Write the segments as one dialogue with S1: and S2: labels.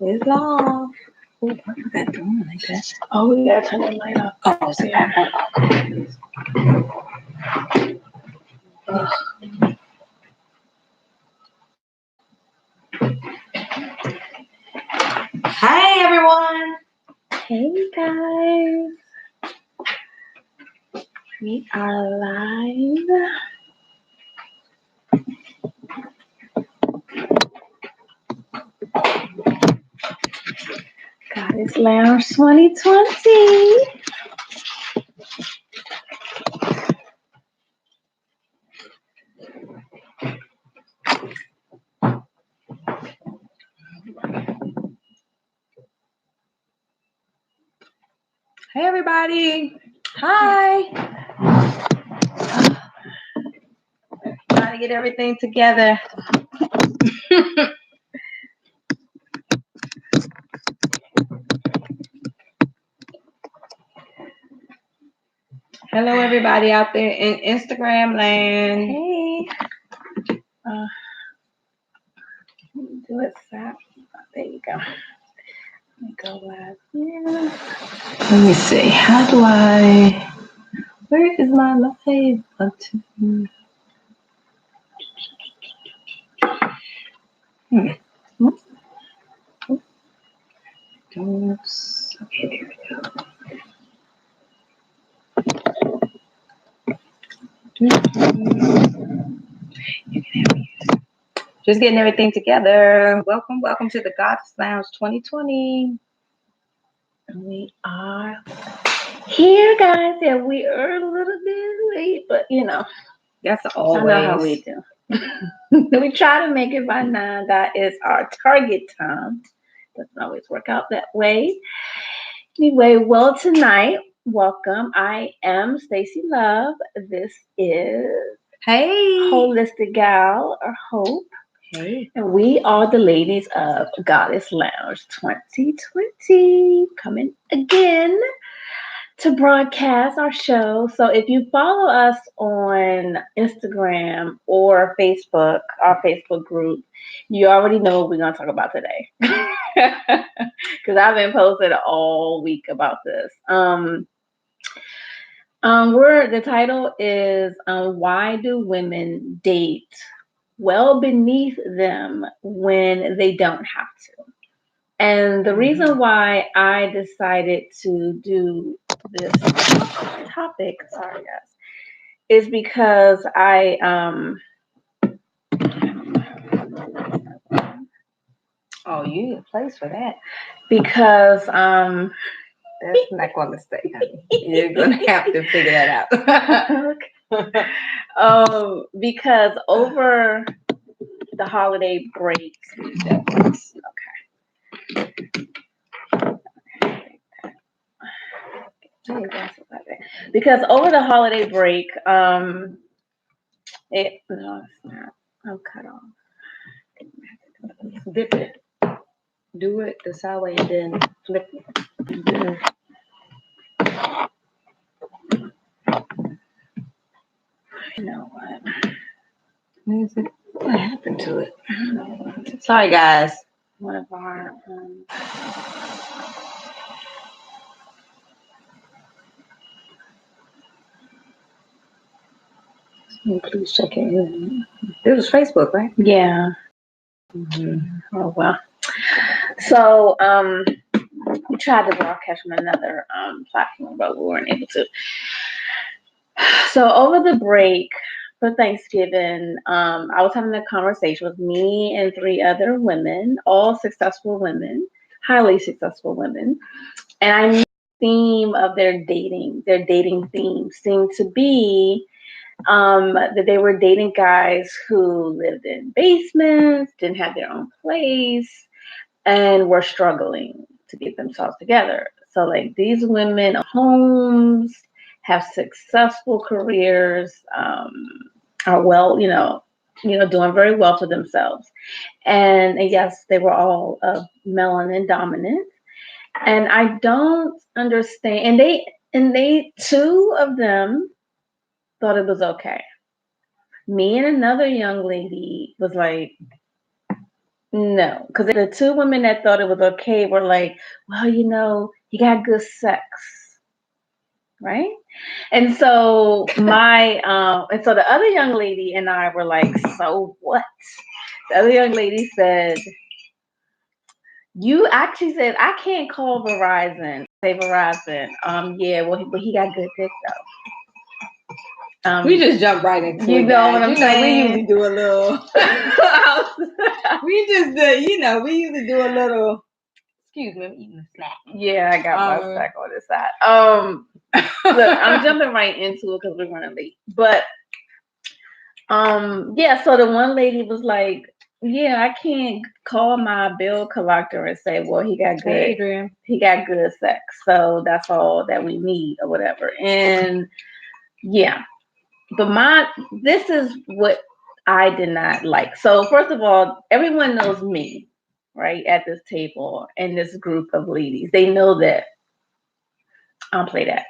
S1: It's off.
S2: Ooh, what is that doing like that?
S1: Oh, we gotta turn that light off.
S2: Oh, yeah. Hi, everyone.
S1: Hey guys, we are live. Goddess Lounge 2020.
S2: Hey, everybody. Hi. Trying to get everything together. Hello, everybody out there in Instagram land.
S1: Hey. Do it, Sap. There you go. Let me go live here.
S2: Let me see. How do I? Where is my live button? Oops. Okay, there we go. Just getting everything together. Welcome to the Goddess Lounge 2020.
S1: We are here, guys. Yeah, we are a little bit late, but
S2: That's always.
S1: I know how we do. We try to make it by 9. That is our target time. Doesn't always work out that way. Anyway, well, tonight, welcome. I am Stacy Love. This is Holistic Gal or Hope.
S2: Hey.
S1: And we are the ladies of Goddess Lounge 2020, coming again to broadcast our show. So if you follow us on Instagram or Facebook, our Facebook group, you already know what we're going to talk about today. Because I've been posted all week about this. The title is Why Do Women Date Well Beneath Them When They Don't Have to? And the reason why I decided to do this topic, sorry guys, is because
S2: Oh, you need a place for that.
S1: Because
S2: that's not going to stay, honey. You're going to have to figure that
S1: out. Because over the holiday break, because over the holiday break, no, it's not. I'm cut off.
S2: Dip it. Do it the sideways and then flip it.
S1: You know what?
S2: What happened to it? Sorry, guys.
S1: One of our
S2: please check it. It was Facebook, right?
S1: Yeah. Oh well. So we tried to broadcast from another platform, but we weren't able to. So over the break for Thanksgiving, I was having a conversation with me and 3 other women, all successful women, highly successful women, and I knew the theme of their dating theme seemed to be that they were dating guys who lived in basements, didn't have their own place, and were struggling to get themselves together. So like these women own homes, have successful careers, are well, doing very well for themselves. And yes, they were all melanin dominant. And I don't understand. And they 2 of them thought it was okay. Me and another young lady was like, No, because the two women that thought it was okay were like, well, he got good sex, right? And so the other young lady and I were like, so what? The other young lady said, you actually said I can't call Verizon, say Verizon. Yeah, well, but he got good dick though.
S2: We just jump right into
S1: you
S2: it.
S1: know
S2: Guys.
S1: what I'm saying?
S2: We usually do a little. we just do. We usually do a little. Excuse me, I'm eating a snack.
S1: Yeah, I got my snack on this side. Look, I'm jumping right into it because we're running late. But yeah. So the one lady was like, yeah, I can't call my bill collector and say, well, he got good sex, so that's all that we need or whatever. And yeah, but this is what I did not like. So first of all, everyone knows me, right, at this table and this group of ladies. They know that I don't play that.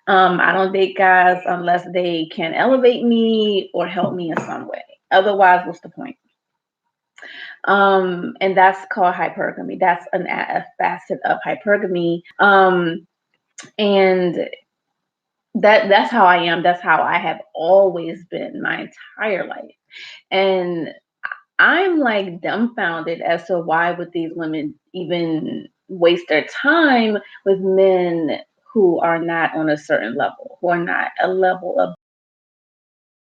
S1: I don't date guys unless they can elevate me or help me in some way. Otherwise, what's the point? And that's called hypergamy. That's a facet of hypergamy. And that's how I am. That's how I have always been my entire life. And I'm like dumbfounded as to why would these women even waste their time with men who are not on a certain level, who are not a level of.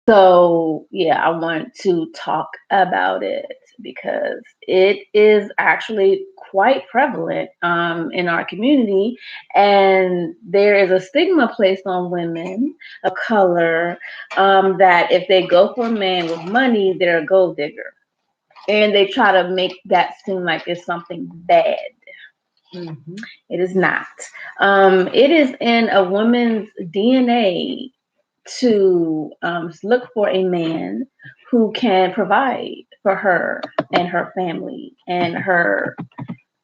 S1: So yeah, I want to talk about it because it is actually quite prevalent in our community, and there is a stigma placed on women of color that if they go for a man with money, they're a gold digger. And they try to make that seem like it's something bad. Mm-hmm. It is not. It is in a woman's DNA to look for a man who can provide for her and her family and her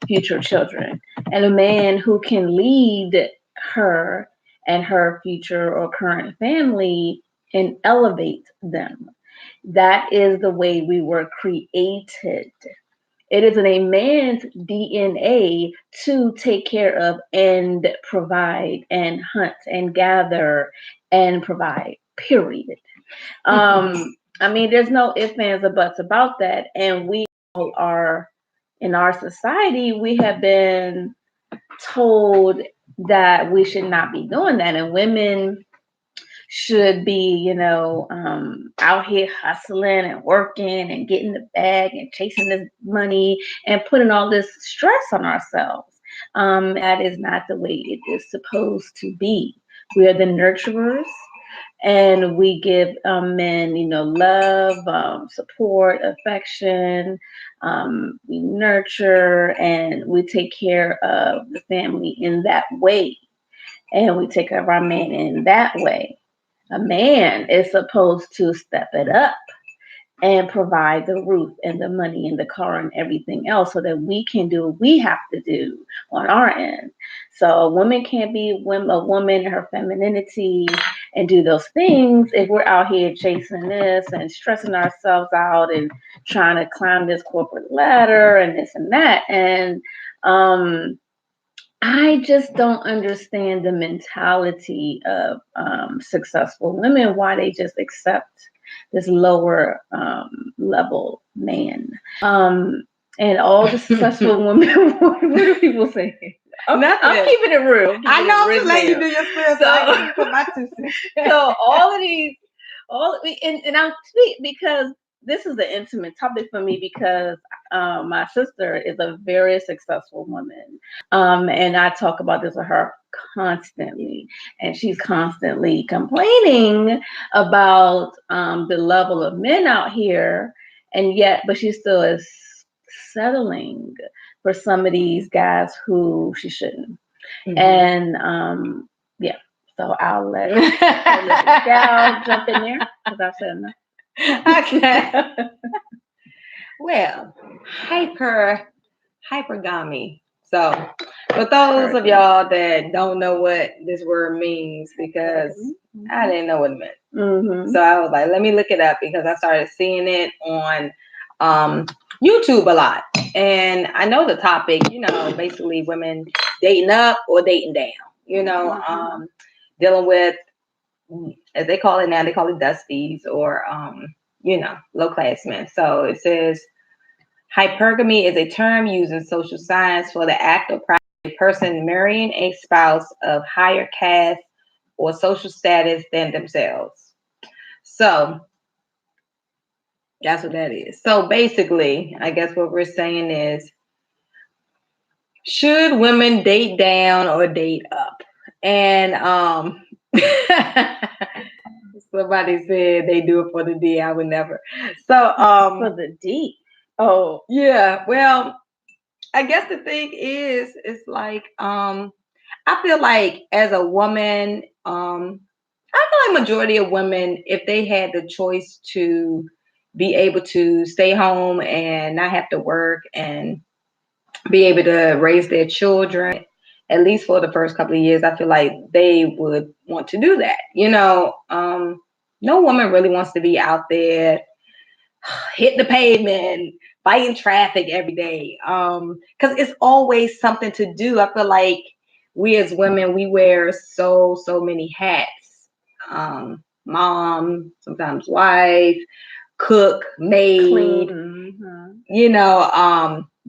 S1: future children, and a man who can lead her and her future or current family and elevate them. That is the way we were created. It is in a man's DNA to take care of and provide and hunt and gather and provide, period. I mean, there's no ifs, ands, or buts about that. And we all are, in our society, we have been told that we should not be doing that. And women should be, out here hustling and working and getting the bag and chasing this money and putting all this stress on ourselves. That is not the way it is supposed to be. We are the nurturers, and we give men, love, support, affection. We nurture and we take care of the family in that way, and we take care of our men in that way. A man is supposed to step it up and provide the roof and the money and the car and everything else so that we can do what we have to do on our end. So a woman can't be a woman in her femininity and do those things if we're out here chasing this and stressing ourselves out and trying to climb this corporate ladder and this and that. And I just don't understand the mentality of successful women, why they just accept this lower level man. And all the successful women, what do people say? I'm keeping it real.
S2: I know, I'm just letting you do your spiel, so I can put my 2 cents.
S1: So and I'll speak because this is an intimate topic for me because my sister is a very successful woman. And I talk about this with her constantly. And she's constantly complaining about the level of men out here. But she still is settling for some of these guys who she shouldn't. Mm-hmm. And yeah. So I'll let Gal jump in there because I've said enough.
S2: Okay. Well, hypergamy. So, for those of y'all that don't know what this word means, because I didn't know what it meant, so I was like, let me look it up because I started seeing it on YouTube a lot, and I know the topic. Basically women dating up or dating down. Dealing with, as they call it now, they call it dusties or low class men. So it says hypergamy is a term used in social science for the act of a person marrying a spouse of higher caste or social status than themselves. So that's what that is. So basically, I guess what we're saying is, should women date down or date up? And somebody said they do it for the D. I would never. So
S1: for the D. Oh
S2: yeah. Well, I guess the thing is, it's like I feel like as a woman, I feel like majority of women, if they had the choice to be able to stay home and not have to work and be able to raise their children, at least for the first couple of years, I feel like they would want to do that. No woman really wants to be out there hitting the pavement, fighting traffic every day. Because it's always something to do. I feel like we as women, we wear so many hats. Mom, sometimes wife, cook, maid,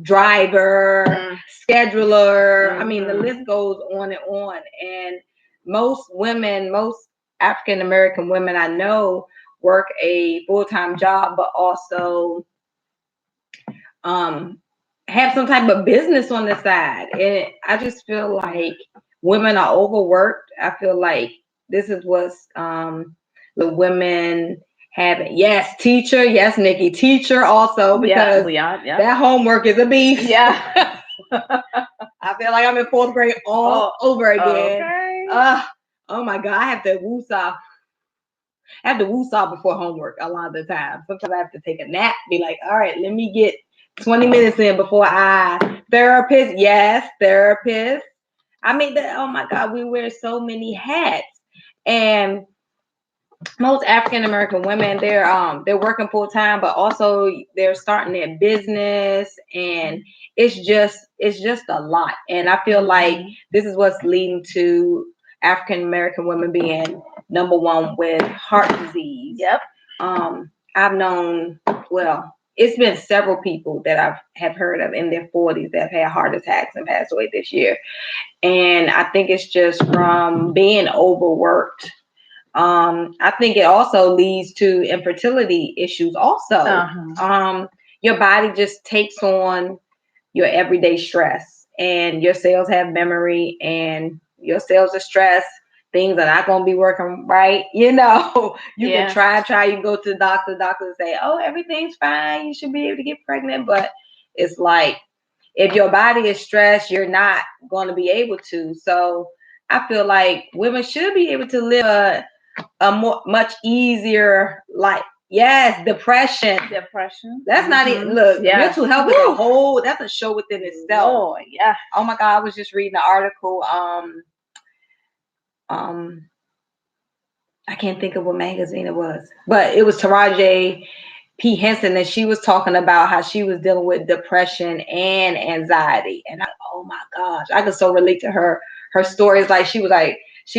S2: driver, scheduler. I mean, the list goes on and on. And most women, most African American women I know work a full-time job, but also have some type of business on the side. And I just feel like women are overworked. I feel like this is what's the women having. Yes, teacher. Yes, Nikki, teacher also, because that homework is a beast.
S1: Yeah.
S2: I feel like I'm in fourth grade all over again.
S1: Okay.
S2: Oh my God, I have to woosah. I have to woosah before homework a lot of the time. Sometimes I have to take a nap, be like, all right, let me get 20 minutes in before therapist. Yes, therapist. I mean, oh my God, we wear so many hats. And most African American women, they're working full time, but also they're starting their business, and it's just a lot. And I feel like this is what's leading to African American women being number one with heart disease.
S1: Yep.
S2: I've known, well, it's been several people that have heard of in their 40s that have had heart attacks and passed away this year. And I think it's just from being overworked. I think it also leads to infertility issues also. Your body just takes on your everyday stress, and your cells have memory, and your cells are stressed. Things are not going to be working right. You can try, you can go to the doctor and say, oh, everything's fine, you should be able to get pregnant. But it's like, if your body is stressed, you're not going to be able to. So I feel like women should be able to live a much easier life. Yes, depression. That's not it. Look, mental health is that's a show within itself.
S1: Oh yeah.
S2: Oh my God, I was just reading an article. I can't think of what magazine it was, but it was Taraji P. Henson, and she was talking about how she was dealing with depression and anxiety. And oh my gosh, I could so relate to her stories. Like she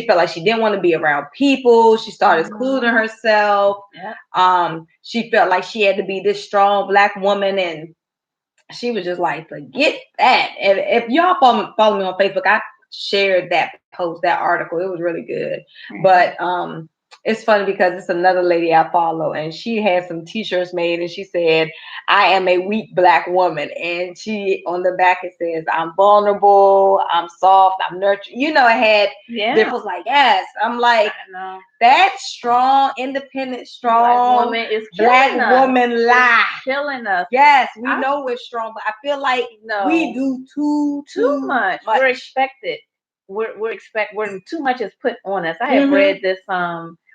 S2: felt like she didn't want to be around people. She started excluding herself. She felt like she had to be this strong Black woman, and she was just like, forget that. And if y'all follow me on Facebook, I shared that post, that article. It was really good. But it's funny because it's another lady I follow, and she had some t-shirts made, and she said, I am a weak Black woman. And she, on the back, it says, I'm vulnerable, I'm soft, I'm nurtured. It had different. Was like, yes. I'm like, that strong, independent, strong
S1: Black woman is
S2: Black woman lie.
S1: Killing us.
S2: Yes, we know we're strong, but I feel like we do too
S1: much. We're expected. We're too much is put on us. I have read this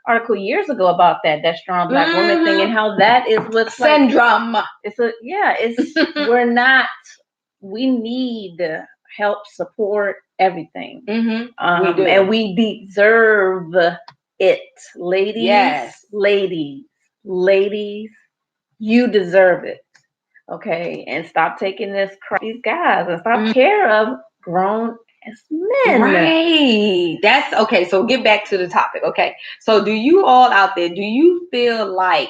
S1: article years ago about that strong Black woman thing, and how that is what's
S2: syndrome.
S1: We need help, support, everything.
S2: We do.
S1: And we deserve it, ladies.
S2: Yes.
S1: Ladies, you deserve it. Okay, and stop taking this crap these guys and stop care of grown as men.
S2: Right. That's okay. So get back to the topic. Okay. So do you all out there, do you feel like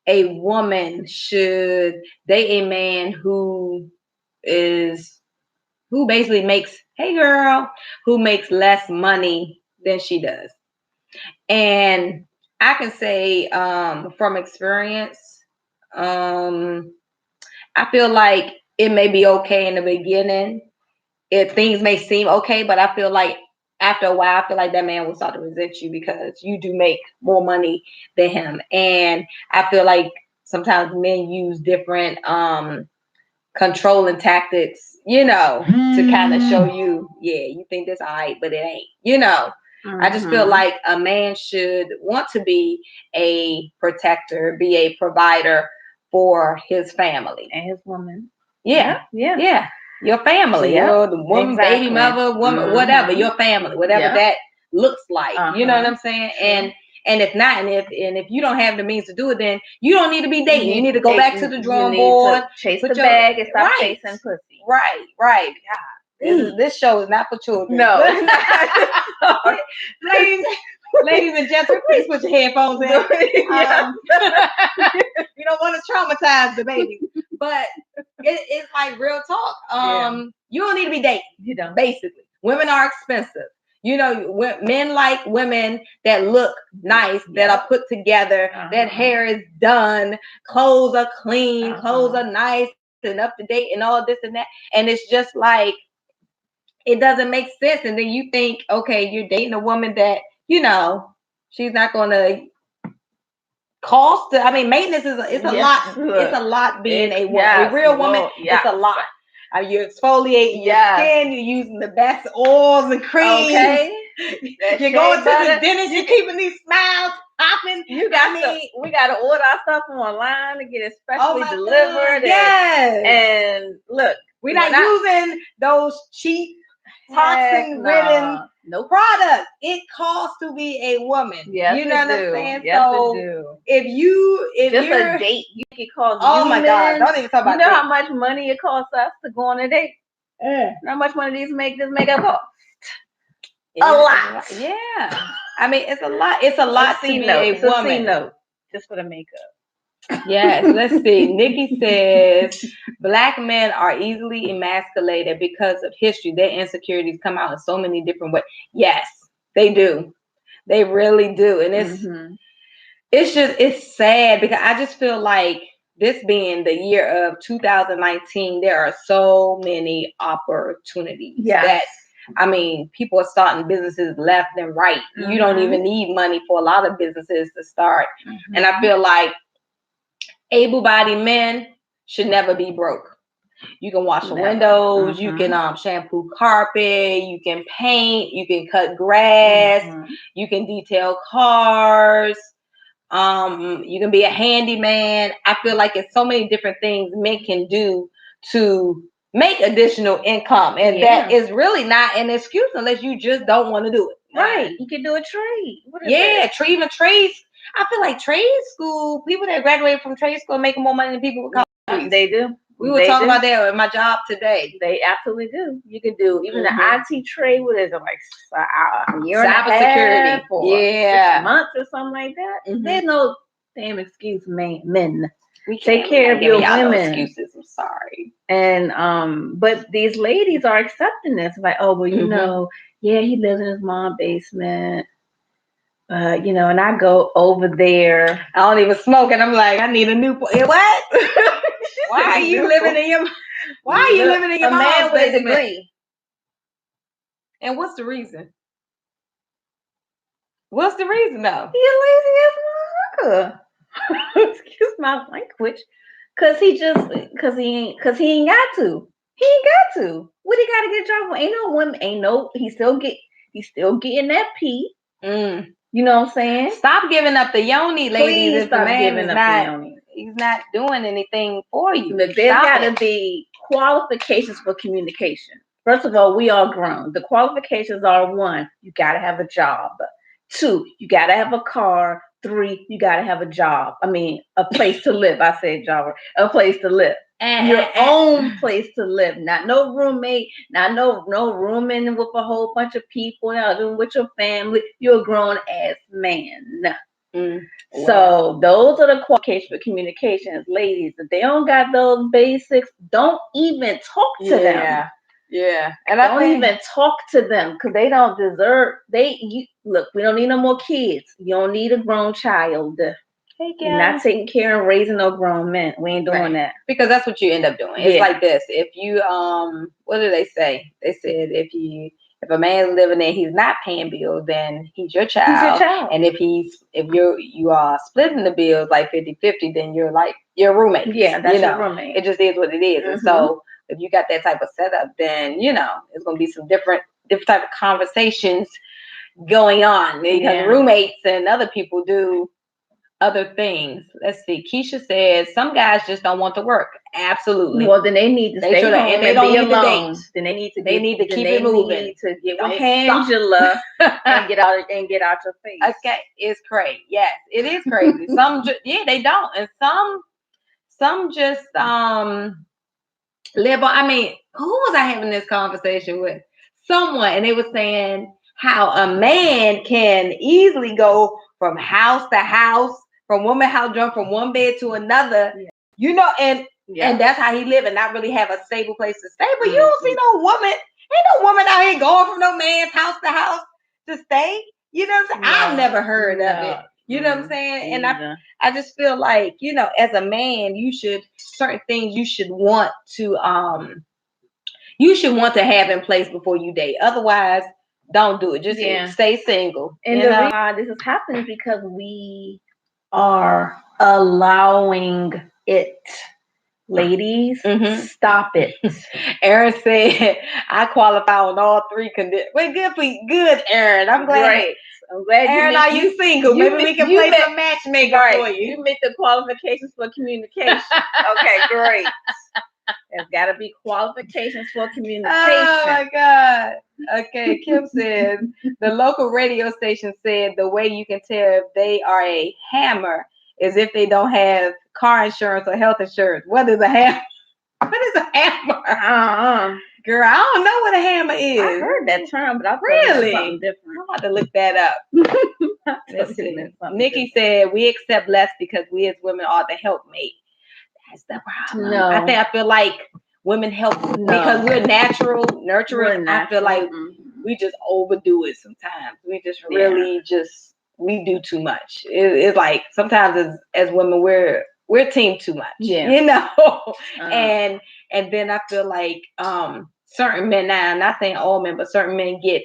S2: a woman should date a man who basically makes, hey girl, who makes less money than she does? And I can say from experience, I feel like it may be okay in the beginning. If things may seem okay, but I feel like after a while, I feel like that man will start to resent you because you do make more money than him. And I feel like sometimes men use different controlling tactics, to kind of show you, yeah, you think this all right, but it ain't. I just feel like a man should want to be a protector, be a provider for his family
S1: and his woman.
S2: Yeah. Your family, or the woman, baby mother, woman, whatever, your family, whatever that looks like. You know what I'm saying? And if not, and if you don't have the means to do it, then you don't need to be dating. You need to go back to the drawing board,
S1: chase the bag, and stop chasing pussy.
S2: Right. God, this show is not for children.
S1: No.
S2: Ladies and gentlemen, please put your headphones in. You don't want to traumatize the baby. But it's like real talk. You don't need to be dating.
S1: You don't.
S2: Basically, women are expensive. Men like women that look nice, that are put together, that hair is done, clothes are clean, clothes are nice and up to date, and all this and that. And it's just like, it doesn't make sense. And then you think, okay, you're dating a woman that, she's not going to cost. I mean, maintenance it's a lot. It's a lot being a woman. A real woman, it's a lot. You're exfoliating your skin. You're using the best oils and creams.
S1: Okay.
S2: You're going to the dentist. You're keeping these smiles popping.
S1: We got to order our stuff online to get it specially delivered. And look,
S2: we're not using those cheap toxin-ridden products. It costs to be a woman.
S1: Yes,
S2: you know what I'm saying?
S1: Yes,
S2: so if you're
S1: a date, you can cost.
S2: Oh my God! Don't even talk about.
S1: You know how much money it costs us to go on a date? How much money this makeup cost? A lot.
S2: Yeah. I mean, it's a lot. It's a lot to be a woman.
S1: Just for the makeup.
S2: Yes, let's see. Nikki says Black men are easily emasculated because of history. Their insecurities come out in so many different ways. Yes, they do. They really do. And it's sad because I just feel like this being the year of 2019, there are so many opportunities that, I mean, people are starting businesses left and right. You don't even need money for a lot of businesses to start. And I feel like able-bodied men should never be broke. You can wash the windows, you can shampoo carpet, you can paint, you can cut grass, you can detail cars, you can be a handyman. I feel like it's so many different things men can do to make additional income, and that is really not an excuse unless you just don't want to do it.
S1: Right. You can do a trade.
S2: Even trades. I feel like trade school, people that graduate from trade school making more money than people with college.
S1: They do.
S2: We were talking about that at my job today.
S1: They absolutely do. You can do even the IT trade. What is it, like a year and a half or 6 months or something like that? There's no damn excuse, men.
S2: We
S1: take care of your women.
S2: Excuses. I'm sorry.
S1: And but these ladies are accepting this. Like, oh well, you know, he lives in his mom's basement. And I go over there.
S2: I don't even smoke, and I'm like, I need a new. What? Why are you living in your? Why are you living in your mom's basement? A degree. And what's the reason? What's the reason though?
S1: He a lazy ass motherfucker. Excuse my language. Cause he ain't got to. He ain't got to. What he got to get a job for? Ain't no women. He's still getting that pee. You know what I'm saying?
S2: Stop giving up the yoni, ladies.
S1: Please stop giving up the yoni.
S2: He's not doing anything for you.
S1: But there's got to be qualifications for communication. First of all, we are grown. The qualifications are: 1, you got to have a job. 2, you got to have a car 3, you got to have a job. I mean, a place to live. I say job, a place to live. Your own place to live, not no roommate, not no rooming with a whole bunch of people, not doing with your family. You're a grown ass man. So those are the qualifications for communications, ladies. If they don't got those basics, don't even talk to them.
S2: Yeah,
S1: and don't even talk to them because they don't deserve. Look. We don't need no more kids. You don't need a grown child. You're not taking care and raising no grown men. We ain't doing that
S2: because that's what you end up doing. It's like this. If you what do they say? They said if a man's living there, he's not paying bills, then he's your child.
S1: He's your child.
S2: And if you are splitting the bills like 50-50, then you're like your roommate.
S1: Yeah, that's your roommate.
S2: It just is what it is. And so if you got that type of setup, then it's gonna be some different type of conversations going on because roommates and other people do other things. Let's see. Keisha says some guys just don't want to work. Absolutely.
S1: Well, then they need to stay home and they don't need alone. Then they need to keep it moving. They need to get with Angela and get out your face.
S2: Okay, it's crazy. Yes, it is crazy. Some they don't, and some just live on. I mean, who was I having this conversation with? Someone, and they were saying how a man can easily go from house to house, from one house, jump from one bed to another, and that's how he live and not really have a stable place to stay. But you don't see no woman, ain't no woman out here going from no man's house to house to stay. You know what I'm saying? I've never heard of it. You know what I'm saying? And I just feel like, as a man, certain things you should want to have in place before you date. Otherwise, don't do it. Just stay single.
S1: And the reason why this is happening is because we are allowing it. Ladies, stop it.
S2: Aaron said, I qualify on all 3 conditions. Well, good, Aaron. I'm glad.
S1: Great. I'm glad
S2: Aaron, are you single? Maybe we can play some matchmaker for you.
S1: You meet the qualifications for communication. Okay, great. There's got to be qualifications for communication.
S2: Oh, my God. Okay, Kim says, the local radio station said the way you can tell if they are a hammer is if they don't have car insurance or health insurance. What is a hammer? What is a hammer? Girl, I don't know what a hammer is.
S1: I heard that term, but I thought
S2: really
S1: something different.
S2: I'm about to look that up. Let's see. Nikki said we accept less because we as women are the helpmate. That's the problem.
S1: No.
S2: I feel like women help because we're natural nurturers. I feel like we just overdo it sometimes. We just really we do too much. It's like sometimes as women we're team too much. Yeah. And then I feel like certain men, now I'm not saying all men, but certain men get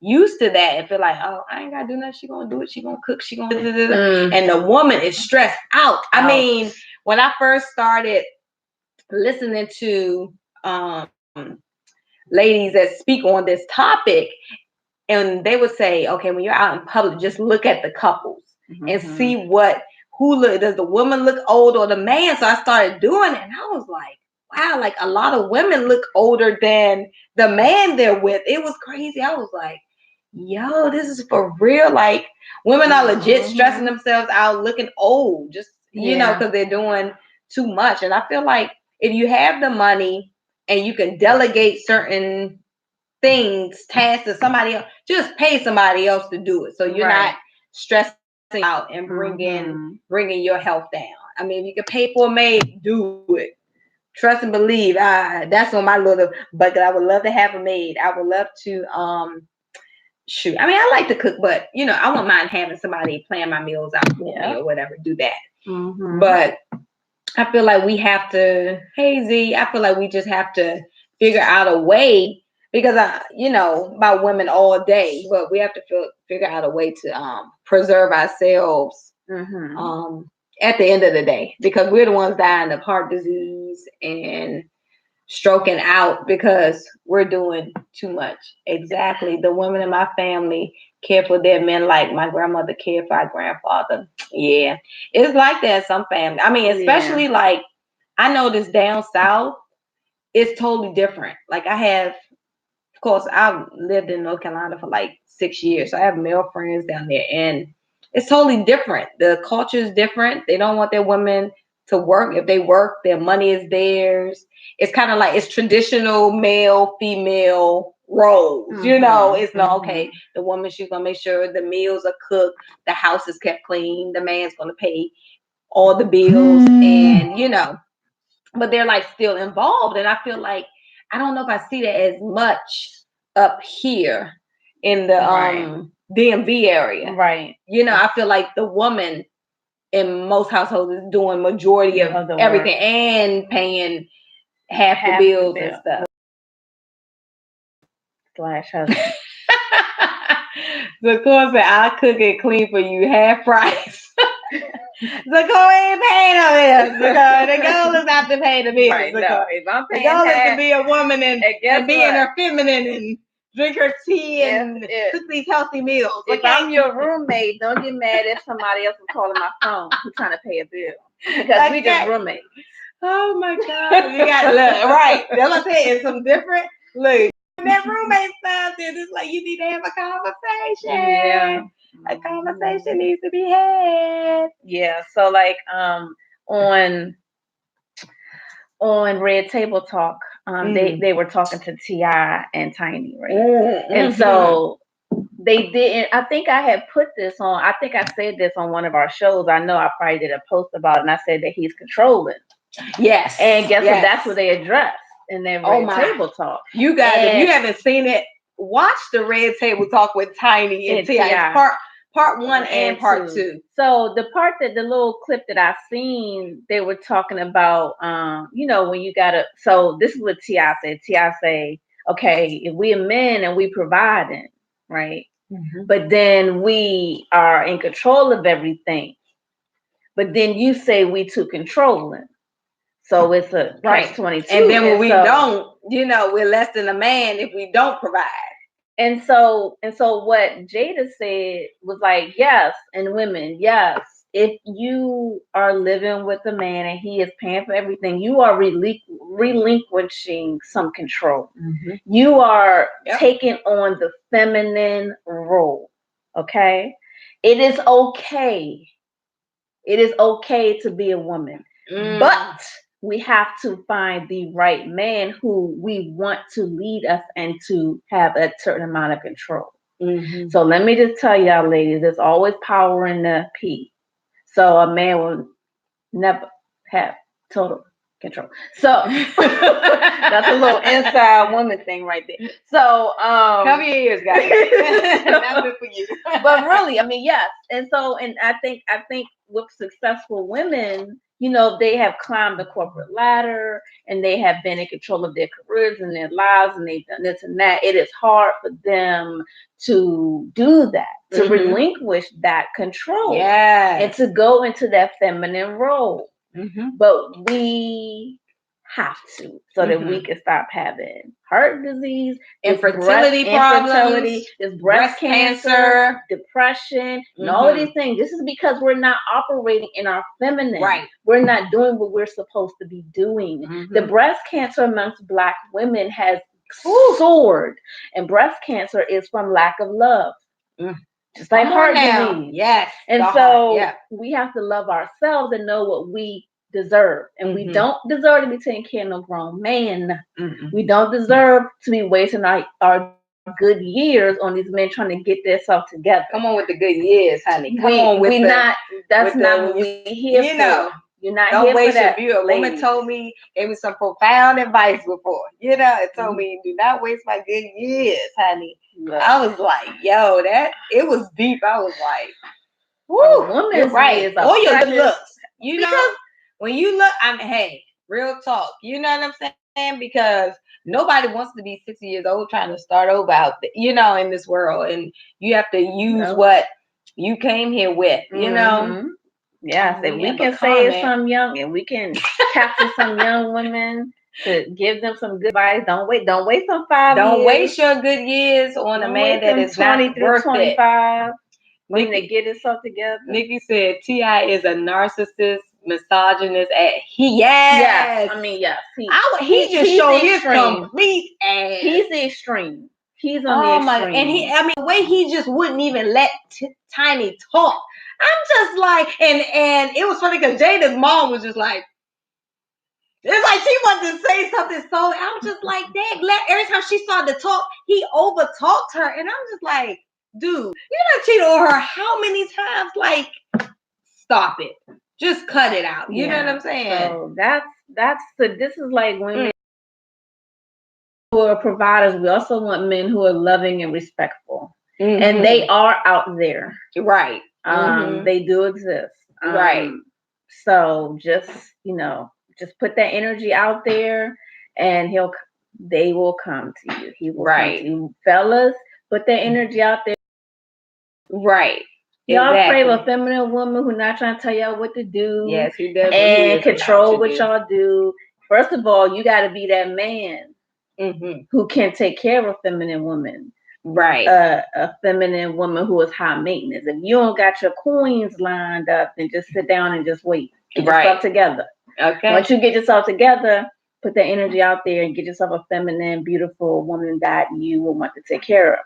S2: used to that and feel like, oh, I ain't gotta do nothing. She gonna do it. She gonna cook. She gonna and the woman is stressed out. I mean, when I first started listening to ladies that speak on this topic, and they would say, okay, when you're out in public, just look at the couples and see does the woman look old or the man? So I started doing it, and I was like, wow, like a lot of women look older than the man they're with. It was crazy. I was like, yo, this is for real. Like women are legit stressing themselves out, looking old, just because they're doing too much. And I feel like if you have the money and you can delegate certain things, tasks to somebody else, just pay somebody else to do it. So you're not stressing out and bringing your health down. I mean, if you can pay for a maid, do it. Trust and believe. That's on my little bucket. I would love to have a maid. I would love to shoot. I mean, I like to cook, but I wouldn't mind having somebody plan my meals out for me or whatever. Do that. But I feel like we have to. Hey Z, I feel like we just have to figure out a way because about women all day, but we have to figure out a way to preserve ourselves. At the end of the day, because we're the ones dying of heart disease and stroking out because we're doing too much. Exactly. The women in my family care for their men like my grandmother cared for our grandfather. Yeah. It's like that in some families. I mean, especially like I know this down south, it's totally different. Like of course, I've lived in North Carolina for like 6 years. So I have male friends down there and it's totally different. The culture is different. They don't want their women to work. If they work, their money is theirs. It's kind of like it's traditional male, female roles. You know, it's not okay. The woman, she's gonna make sure the meals are cooked, the house is kept clean, the man's gonna pay all the bills, and you know, but they're like still involved. And I feel like I don't know if I see that as much up here in the DMV area.
S1: Right.
S2: You know, I feel like the woman in most households is doing majority of everything and paying half the bills and stuff.
S1: Slash husband.
S2: Zakor said, I'll cook and clean for you half price. Zakor ain't paying no bills. The goal is not to pay the bills.
S1: Right, no, if I'm
S2: the
S1: paying
S2: goal is
S1: half,
S2: to be a woman and be in her feminine and drink her tea and cook these healthy meals.
S1: If I'm your roommate, don't get mad if somebody else is calling my phone who's trying to pay a bill. Because we just roommates.
S2: Oh my God. You got look, right. That's what I'm saying. It's some different look. That roommate stuff, it's like you need to have a conversation.
S1: Yeah.
S2: A conversation needs to be had.
S1: Yeah. So like on Red Table Talk, they were talking to T.I. and Tiny, right? And so they didn't. I think I had put this on. I think I said this on one of our shows. I know I probably did a post about it, and I said that he's controlling.
S2: Yes.
S1: And guess what? That's what they addressed in their Red Table Talk.
S2: You guys, if you haven't seen it, watch the Red Table Talk with Tiny and T.I. Part 1 and part 2.
S1: So the part that the little clip that I seen, they were talking about, you know, when you gotta. So this is what T.I. said. T.I. say, okay, if we are men and we providing, right? But then we are in control of everything. But then you say we too controlling. So it's a catch-22.
S2: And then when we don't, you know, we're less than a man if we don't provide.
S1: And so what Jada said was like, yes, and women, yes, if you are living with a man and he is paying for everything, you are relinquishing some control. You are taking on the feminine role. Okay? It is okay. It is okay to be a woman. But we have to find the right man who we want to lead us and to have a certain amount of control. So let me just tell y'all, ladies, there's always power in the P. So a man will never have total control. So that's a little inside woman thing right there. So
S2: cover your ears, guys. That's good for you.
S1: But really, I mean, yes. And I think with successful women, you know, they have climbed the corporate ladder and they have been in control of their careers and their lives and they've done this and that. It is hard for them to do that, to relinquish that control. And to go into that feminine role. But we have to, so that we can stop having heart disease,
S2: infertility problems,
S1: this breast cancer, depression, and all of these things. This is because we're not operating in our feminine.
S2: Right.
S1: We're not doing what we're supposed to be doing. The breast cancer amongst Black women has soared, and breast cancer is from lack of love. Just like heart disease.
S2: Yes.
S1: And so we have to love ourselves and know what we deserve. And we don't deserve to be taking care of no grown man. We don't deserve to be wasting our good years on these men trying to get themselves together.
S2: Come on with the good years, honey.
S1: That's not what we here for.
S2: Know. You're not don't here waste for that. Your view. A woman told me, gave me some profound advice before. You know, it told me, do not waste my good years, honey. I was like, yo, it was deep. I was like, woo, you're right. Or your looks. You know, when you look, hey, real talk. You know what I'm saying? Because nobody wants to be 60 years old trying to start over out there, you know, in this world. And you have to use what you came here with, you know?
S1: Yes, if we can save some young, and we can capture some young women to give them some good advice. Don't waste some 5 years.
S2: Don't waste your good years on a man that is 20 not worth
S1: 25 it. When they get himself together.
S2: Nikki said T.I. is a narcissist, misogynist.
S1: Yes. I mean, yes.
S2: He just showed his complete ass.
S1: He's the extreme. He's on the extreme.
S2: And the way he just wouldn't even let Tiny talk. I'm just like, and it was funny because Jada's mom was just like, it's like she wanted to say something. So I was just like, dang, every time she started to talk, he over talked her. And I'm just like, dude, you done cheated on her how many times? Like, stop it. Just cut it out. You know what I'm saying?
S1: So this is like women who are providers. We also want men who are loving and respectful. Mm-hmm. And they are out there.
S2: Right.
S1: They do exist.
S2: Right.
S1: So just, just put that energy out there and they will come to you. He will come to you. Fellas, put that energy out there.
S2: Right.
S1: Y'all pray for a feminine woman who's not trying to tell y'all what to do.
S2: Yes, he does.
S1: And control what y'all do. First of all, you got to be that man who can take care of a feminine woman.
S2: Right.
S1: A feminine woman who is high maintenance. If you don't got your coins lined up, then just sit down and just wait. Get yourself together.
S2: Okay.
S1: Once you get yourself together, put that energy out there and get yourself a feminine, beautiful woman that you will want to take care of.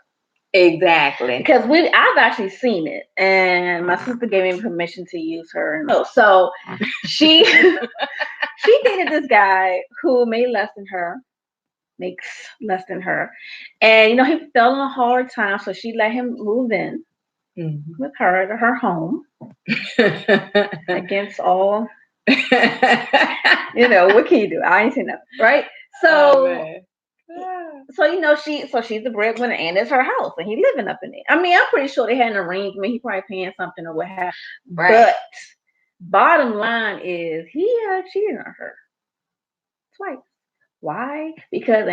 S2: Exactly.
S1: Because I've actually seen it, and my sister gave me permission to use her. So she dated this guy who makes less than her, and he fell on a hard time, so she let him move in with her to her home against all. What can you do? I ain't seen nothing, right? So. So she's the breadwinner and it's her house and he living up in it. I mean, I'm pretty sure they had an arrangement. He probably paying something or what have you. Right. But bottom line is he cheated on her twice. Why? Because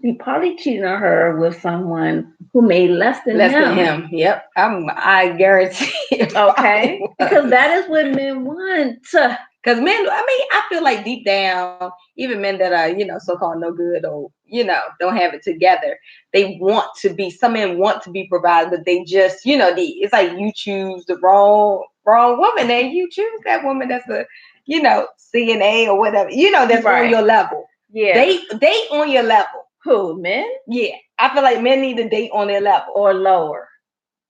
S1: he probably cheated on her with someone who made less than him.
S2: Yep. I guarantee it.
S1: Okay. Because that is what men want.
S2: Because men, I feel like deep down, even men that are, so-called no good or, don't have it together, some men want to be provided, but they just, it's like you choose the wrong woman and you choose that woman that's a, CNA or whatever, that's on your level.
S1: Yeah.
S2: They on your level.
S1: Who, men?
S2: Yeah. I feel like men need to date on their level.
S1: Or lower.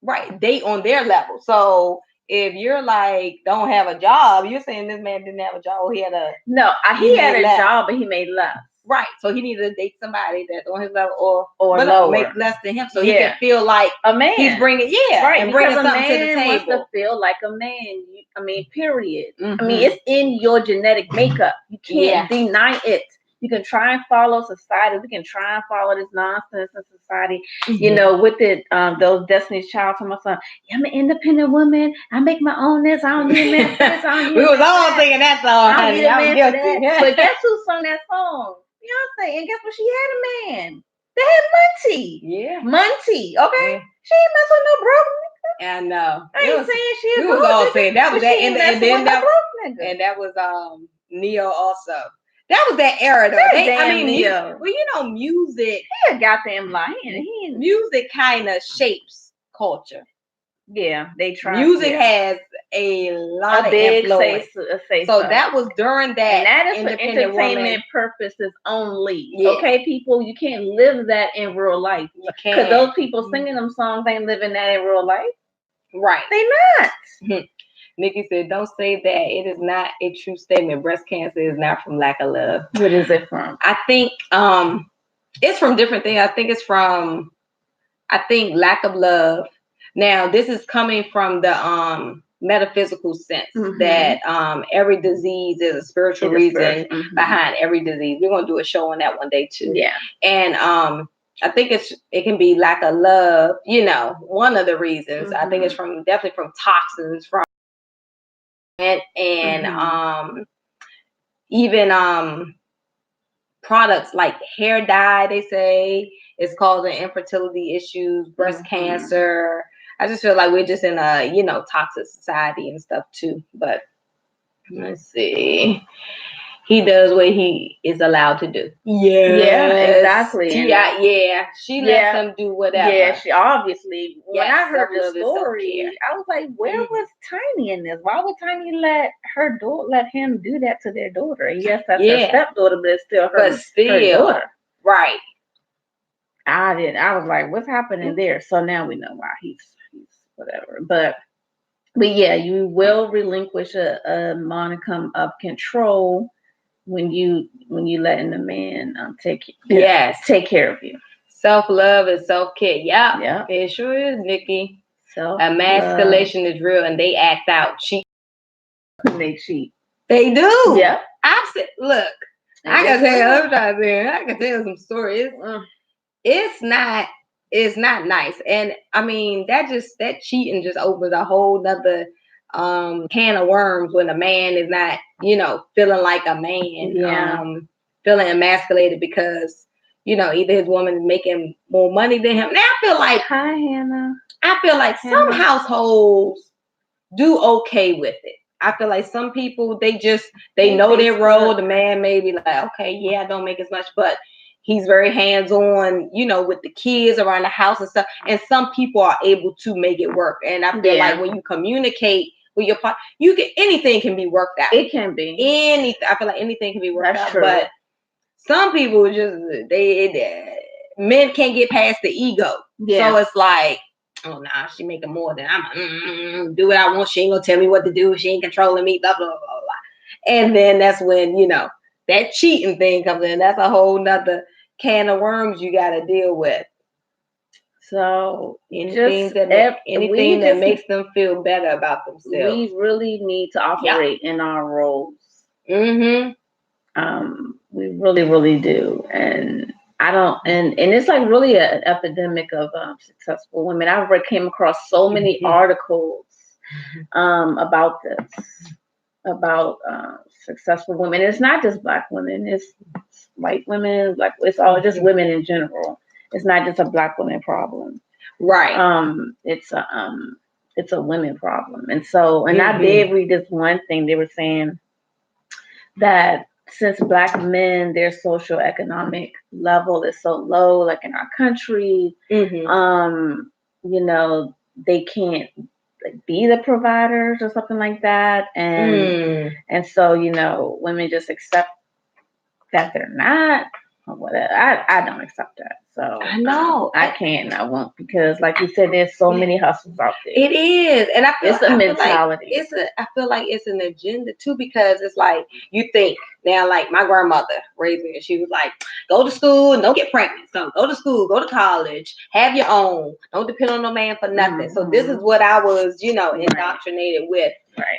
S2: Right. Date on their level. So if you're like don't have a job, you're saying this man didn't have a job. He had a
S1: job, but he made less.
S2: Right. So he needed to date somebody that's on his level or
S1: lower,
S2: make less than him, so he can feel like
S1: a man.
S2: He's bringing
S1: right,
S2: and bringing something
S1: to
S2: the table.
S1: Wants to feel like a man. Period. It's in your genetic makeup. You can't deny it. You can try and follow society. We can try and follow this nonsense in society. With it, those Destiny's Child to my son. I'm an independent woman. I make my own this. I don't need a man for this. I don't need
S2: we was all singing that song, honey.
S1: I was guilty. But guess who sung that song? Beyonce. And guess what? She had a man. They had Monty.
S2: Yeah.
S1: Monty. Okay. Yeah. She ain't mess with no broke nigga.
S2: I know.
S1: I ain't saying she
S2: we was all saying that was that,
S1: and then
S2: that was Neo also. That was that era though. Music.
S1: He a goddamn lion.
S2: Music kind of shapes culture.
S1: Yeah, they try.
S2: Music has a lot of
S1: big
S2: influence.
S1: So
S2: that was during that.
S1: And that is for entertainment purposes only. Yeah. Okay, people, you can't live that in real life. Because those people singing them songs ain't living that in real life.
S2: Right.
S1: They not.
S2: Nikki said, don't say that. It is not a true statement. Breast cancer is not from lack of love.
S1: What is it from?
S2: I think it's from different things. I think it's from lack of love. Now, this is coming from the metaphysical sense that every disease is a spiritual reason behind every disease. We're going to do a show on that one day too.
S1: Yeah.
S2: And I think it can be lack of love, one of the reasons. I think it's definitely from toxins, from and even products like hair dye, they say, is causing infertility issues, breast cancer. I just feel like we're just in a, toxic society and stuff too. But let's see. He does what he is allowed to do.
S1: Yeah, exactly.
S2: She lets him do whatever.
S1: Yeah, she obviously. When I heard the story, I was like, where was Tiny in this? Why would Tiny let him do that to their daughter? And yes, that's her stepdaughter, but it's still her daughter.
S2: Right.
S1: I was like, what's happening there? So now we know why he's whatever. But But yeah, you will relinquish a modicum of control when you letting the man take care of you.
S2: Self-love and self-care.
S1: Yeah.
S2: It sure is, Nikki.
S1: So
S2: Emasculation is real, and they act out.
S1: They cheat.
S2: They do.
S1: Yeah.
S2: I've said, look, I can tell some stories. It's not nice. And I mean, that cheating just opens a whole nother can of worms when a man is not, feeling like a man, feeling emasculated because, either his woman is making more money than him. Now I feel like,
S1: hi Hannah.
S2: I feel like some households do okay with it. I feel like some people, they know their role. The man may be like, okay, yeah, I don't make as much, but he's very hands-on, with the kids around the house and stuff. And some people are able to make it work. And I feel like when you communicate with your partner, anything can be worked out.
S1: It can be
S2: anything. I feel like anything can be worked out.
S1: True.
S2: But some people just men can't get past the ego. Yeah. So it's like, oh nah, she making more than I'm do what I want. She ain't gonna tell me what to do. She ain't controlling me, blah, blah, blah, blah. And then that's when, that cheating thing comes in. That's a whole nother can of worms you gotta deal with. So anything that makes them feel better about themselves.
S1: We really need to operate in our roles. We really, really do. And I don't, and it's like really an epidemic of successful women. I've came across so many articles about this, about successful women. It's not just Black women, it's white women, it's all just women in general. It's not just a Black woman problem.
S2: Right.
S1: It's a women problem. And so, and I did read this one thing. They were saying that since Black men, their social economic level is so low, like in our country, they can't be the providers or something like that. And so, women just accept that they're not or whatever. I don't accept that. So
S2: I know
S1: I can't. I won't, because like you said, there's so many hustles out there.
S2: It is, and
S1: it's a mentality.
S2: I feel like it's an agenda too, because it's like you think now. Like my grandmother raised me, and she was like, "Go to school and don't get pregnant. So go to school, go to college, have your own. Don't depend on no man for nothing." So this is what I was, indoctrinated with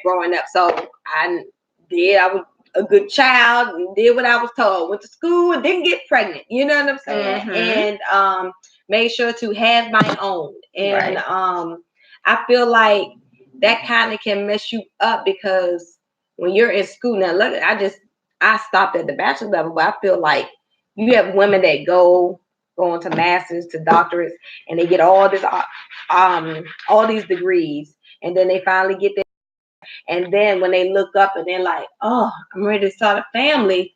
S2: growing up. So I was a good child and did what I was told. Went to school and didn't get pregnant. You know what I'm saying? And made sure to have my own. And I feel like that kind of can mess you up, because when you're in school now, look, I stopped at the bachelor level, but I feel like you have women that go into masters to doctorates, and they get all these degrees, and then they finally get there. And then when they look up and they're like, oh, I'm ready to start a family,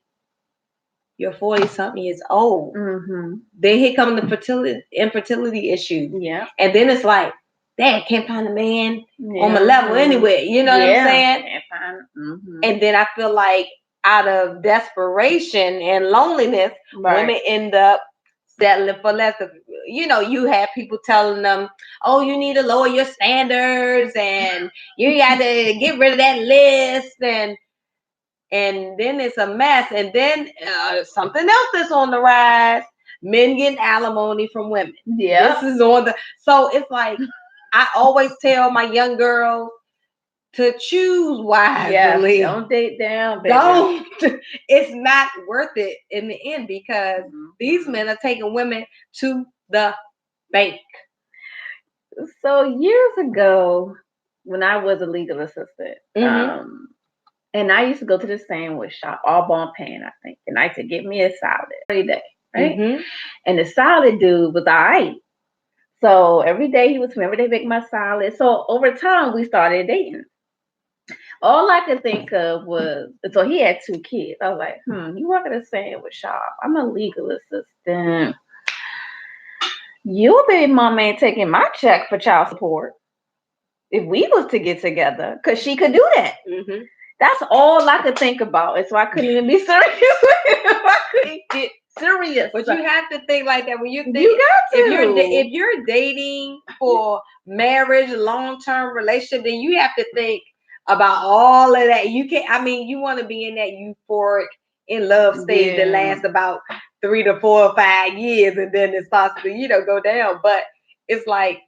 S2: you're 40-something years old. Then here come the infertility issue.
S1: Yeah.
S2: And then it's like, dad, can't find a man on my level anyway. You know what I'm saying?
S1: Can't find.
S2: And then I feel like out of desperation and loneliness, women end up settling for less. You have people telling them, oh, you need to lower your standards and you got to get rid of that list, and then it's a mess. And then something else that's on the rise: men getting alimony from women.
S1: Yeah,
S2: this is so it's like I always tell my young girls to choose wisely.
S1: Yeah, don't date down, baby.
S2: Don't. It's not worth it in the end, because these men are taking women to the bank.
S1: So years ago, when I was a legal assistant, and I used to go to the sandwich shop, All Bon Pan, I think, and I used to get me a salad every day, right? And the salad dude was all right. So every day he was every day make my salad. So over time we started dating. All I could think of was, so he had 2 kids. I was like, you work at a sandwich shop. I'm a legal assistant. Your baby mama ain't taking my check for child support if we was to get together, because she could do that. That's all I could think about. And so I couldn't even be serious with him. I couldn't get serious you.
S2: But you have to think like that when you think.
S1: You got to.
S2: If you're dating for marriage, long-term relationship, then you have to think about all of that. You can't. I mean, you want to be in that euphoric in love stage that lasts about 3 to 4 or 5 years, and then it's possible, go down. But it's like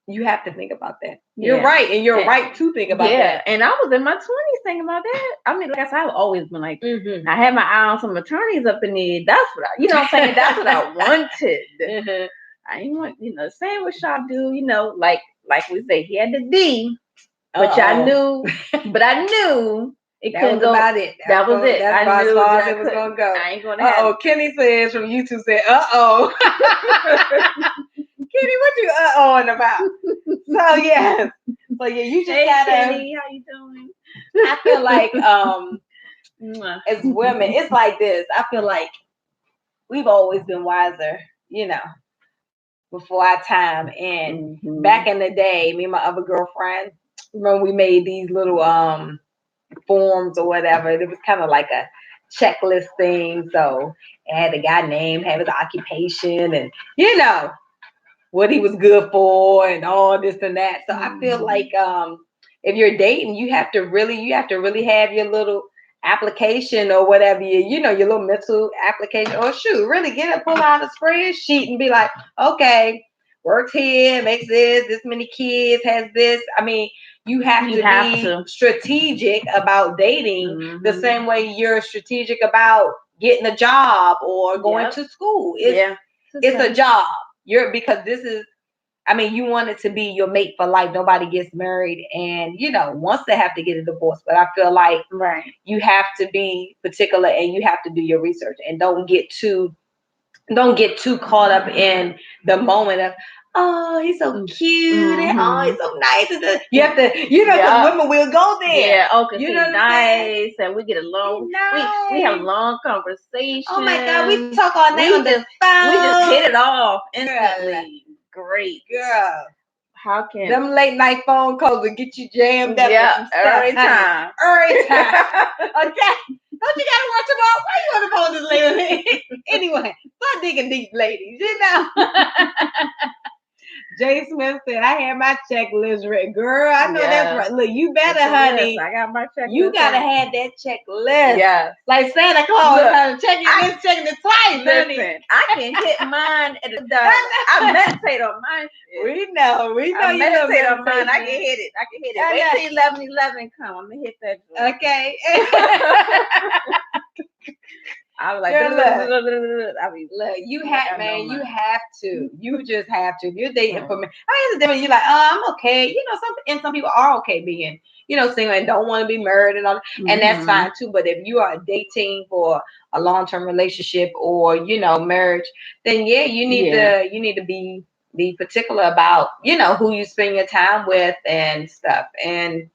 S2: you have to think about that. You're right, and you're right to think about that.
S1: And I was in my 20s thinking about that. I mean, like I said, I've always been like, I had my eye on some attorneys up in there. That's what I, what I'm saying? That's what I wanted. I didn't want, same with Shaw do, like we say, he had the D, but I knew it
S2: that
S1: couldn't
S2: was
S1: go.
S2: About it.
S1: That was it.
S2: That's about as far as it was gonna go.
S1: I ain't gonna have.
S2: Kenny says from YouTube said, Kenny, what you ohing about? So yeah, you just gotta.
S1: Kenny, how you doing?
S2: I feel like as women, it's like this. I feel like we've always been wiser, before our time. And back in the day, me and my other girlfriend, when we made these little forms or whatever, it was kind of like a checklist thing. So it had the guy name, had his occupation, and what he was good for, and all this and that. So I feel like if you're dating, you have to really have your little application or whatever, your little mental application, or really pull out a spreadsheet and be like, okay, works here, makes this many kids, has this. I mean, you have to be strategic about dating the same way you're strategic about getting a job or going to school. It's a job. Because this is, you want it to be your mate for life. Nobody gets married and, wants to have to get a divorce. But I feel like you have to be particular and you have to do your research and don't get too caught up in the moment of, oh, he's so cute and oh, he's so nice. And you have to, because women will go there.
S1: Yeah, okay, you know, nice, and we get along. We have long conversations.
S2: Oh my God, we talk all night on the phone.
S1: We just hit it off instantly. Great,
S2: girl.
S1: How can
S2: them late night phone calls will get you jammed up?
S1: Yeah, every time.
S2: Okay. Don't you gotta watch them all? Why you on the phone this late? Anyway, start digging deep, ladies. Jay Smith said, I had my checklist ready. Girl, I know that's right. Look, you better, honey.
S1: I got my checklist.
S2: You gotta have that checklist.
S1: Yeah.
S2: Like Santa Claus, checking it twice, honey.
S1: I can hit mine at the dime. I meditate on mine.
S2: We know.
S1: I meditate on mine. I can hit it. Wait till 11:11 come. I'm gonna hit that.
S2: Okay.
S1: I was like,
S2: look, you have to. You just have to. If you're dating for me, you're like, I'm okay. Some people are okay being, single and don't want to be married and all that. And that's fine too. But if you are dating for a long-term relationship or, marriage, then you need to be particular about, who you spend your time with and stuff. And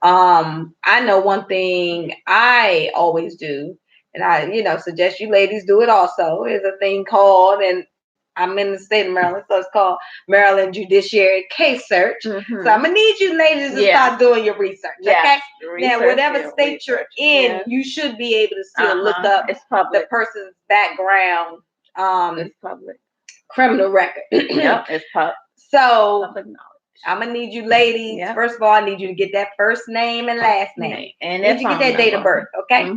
S2: I know one thing I always do, and I, suggest you ladies do it also, is a thing called, and I'm in the state of Maryland, so it's called Maryland Judiciary Case Search. So I'm going to need you ladies to start doing your research, okay? Now, whatever state you're in, you should be able to still look up the person's background,
S1: it's public
S2: criminal record.
S1: It's public.
S2: So
S1: public knowledge.
S2: I'm gonna need you ladies. First of all, I need you to get that first name and last name, and you get that date of birth. Okay.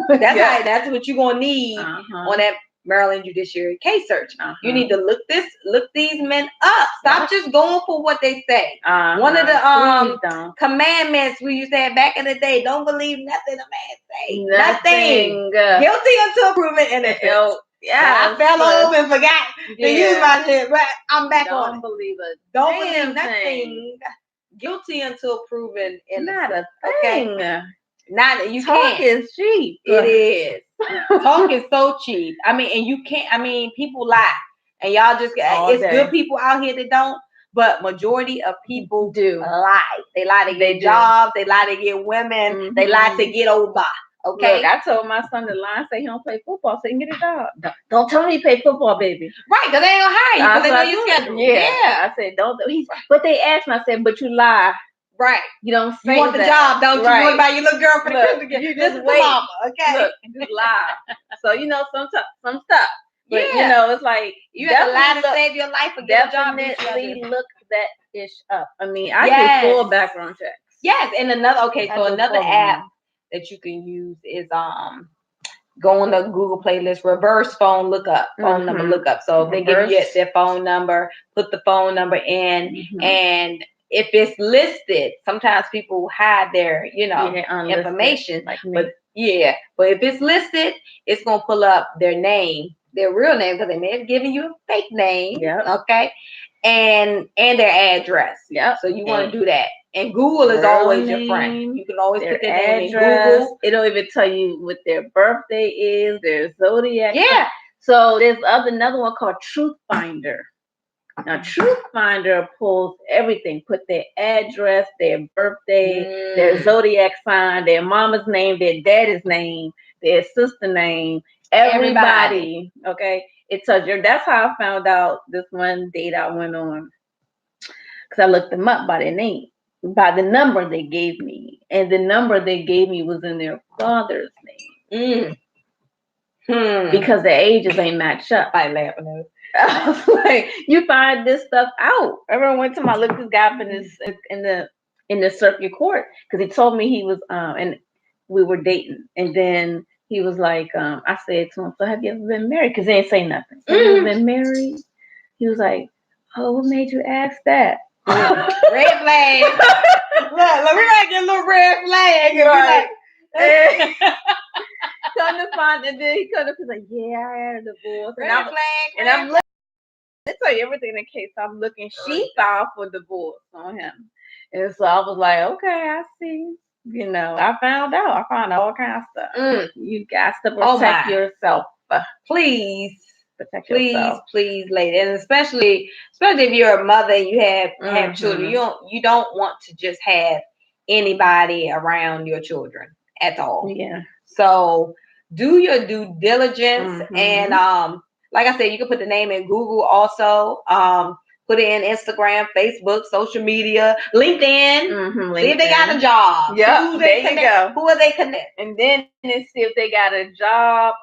S2: That's what you're gonna need on that Maryland Judiciary Case Search. You need to look these men up. Stop just going for what they say. One of the commandments we used to have back in the day: don't believe nothing a man say. Nothing. Guilty until proven innocent. Yeah, I fell over and forgot to use my lip, but I'm back on.
S1: Don't believe it.
S2: Don't believe nothing. Guilty until proven innocent.
S1: Not a thing.
S2: Okay? Not you
S1: Talk
S2: can't.
S1: is cheap.
S2: It is. Talk is so cheap. And you can't. People lie, and y'all just it's good people out here that don't. But majority of people
S1: do
S2: lie. They lie to get jobs. They lie to get women. They lie to get over. Okay.
S1: Look, I told my son to lie and say he don't play football, so he can get a job. Don't tell me he play football, baby.
S2: Right, because they ain't gonna hire you because they know you schedule.
S1: Yeah. I said, don't. But they asked me, I said, but you lie
S2: Right.
S1: You don't say
S2: You want the
S1: that.
S2: job, don't you?
S1: Right.
S2: You want to buy your little girl for the
S1: Look,
S2: Christmas gift.
S1: you
S2: This
S1: just
S2: is
S1: wait.
S2: the mama, okay?
S1: Look, just lie. So some stuff. But
S2: Yeah.
S1: it's like
S2: You have to lie to
S1: definitely
S2: save your life or get a job.
S1: definitely look that ish up. I mean, I
S2: Yes.
S1: do full background checks.
S2: Yes, and another another app that you can use is go on the Google playlist, reverse phone lookup, phone number lookup. So they give you their phone number, put the phone number in, and if it's listed, sometimes people hide their, information.
S1: Like me.
S2: But if it's listed, it's gonna pull up their name, their real name, because they may have given you a fake name.
S1: Yeah.
S2: Okay. And their address.
S1: Yeah.
S2: So you want to do that. And Google is always your friend. You can always put their name in Google.
S1: It'll even tell you what their birthday is, their zodiac.
S2: Yeah.
S1: So there's another one called Truth Finder. Now, Truth Finder pulls everything. Put their address, their birthday, their zodiac sign, their mama's name, their daddy's name, their sister name, everybody. Okay. It tells you. That's how I found out this one date I went on. Because I looked them up by their name, by the number they gave me. And the number they gave me was in their father's name. Because the ages ain't matched up.
S2: I laughing at it.
S1: I was like, you find this stuff out. Everyone went to my look this guy up in the circuit court because he told me he was and we were dating, and then he was like, I said to him, so have you ever been married? Because they ain't say nothing. So have you ever been married? He was like, oh, what made you ask that?
S2: Red flag. Look, we gotta get a little red flag.
S1: Right. Come to find, and then he could have been like, yeah, I had a divorce.
S2: Red flag.
S1: And I'm looking. I tell you everything in case I'm looking. She filed for divorce on him, and so I was like, okay, I see. I found out. I found out all kinds of stuff. You got to protect yourself.
S2: Please.
S1: Protect yourself.
S2: Please, lady, and especially if you're a mother and you have children, you don't want to just have anybody around your children at all.
S1: Yeah.
S2: So do your due diligence, and like I said, you can put the name in Google also. Put it in Instagram, Facebook, social media, LinkedIn. See if they got a job.
S1: Yeah, there you go.
S2: Who are they connect?
S1: And then see if they got a job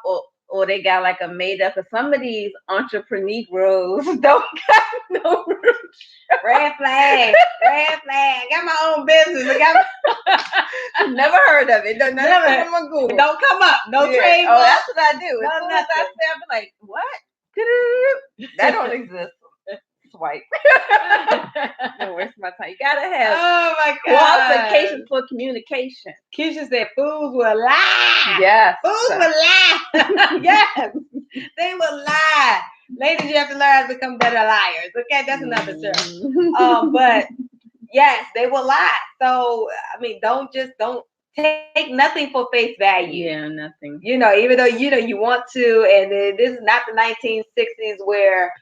S1: or they got like a made up. Because some of these entrepreneurs don't got no roots.
S2: Red flag. Red flag. I got my own business.
S1: Never heard of it. Don't
S2: come on Google. Don't come up. No trade.
S1: Oh, that's what I do.
S2: No,
S1: I say, I'm like, what? That don't exist. Swipe. Don't waste my time. You gotta have qualifications for communication.
S2: Keisha said fools will lie.
S1: Yes.
S2: Fools will lie. Yes. They will lie. Ladies, you have to learn how to become better liars. Okay, that's another term. But yes, they will lie. So I mean, don't take nothing for face value.
S1: Yeah, nothing.
S2: Even though you want to, and this is not the 1960s where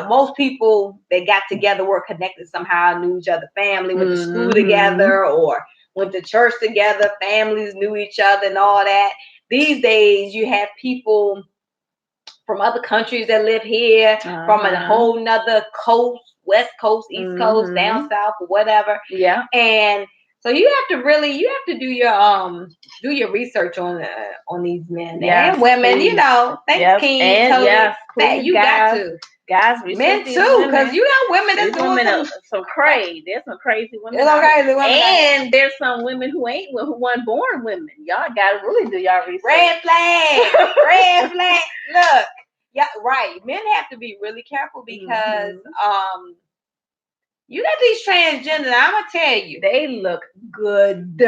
S2: most people that got together were connected somehow, knew each other, family, went to school together, or went to church together, families knew each other and all that. These days, you have people from other countries that live here, from a whole nother coast, West Coast, East Coast, down south, or whatever.
S1: Yeah.
S2: And so you have to do your research on these men and women.
S1: Please.
S2: Thanks, King.
S1: And yes, please,
S2: you
S1: guys,
S2: got to.
S1: Guys,
S2: men too, because you got women that's doing
S1: some crazy. There's some crazy women.
S2: There's some crazy women.
S1: And there's some women who weren't born women. Y'all gotta really do y'all research.
S2: Red flag. Red flag. Look. Yeah, right. Men have to be really careful because you got these transgender. I'm gonna tell you,
S1: they look good.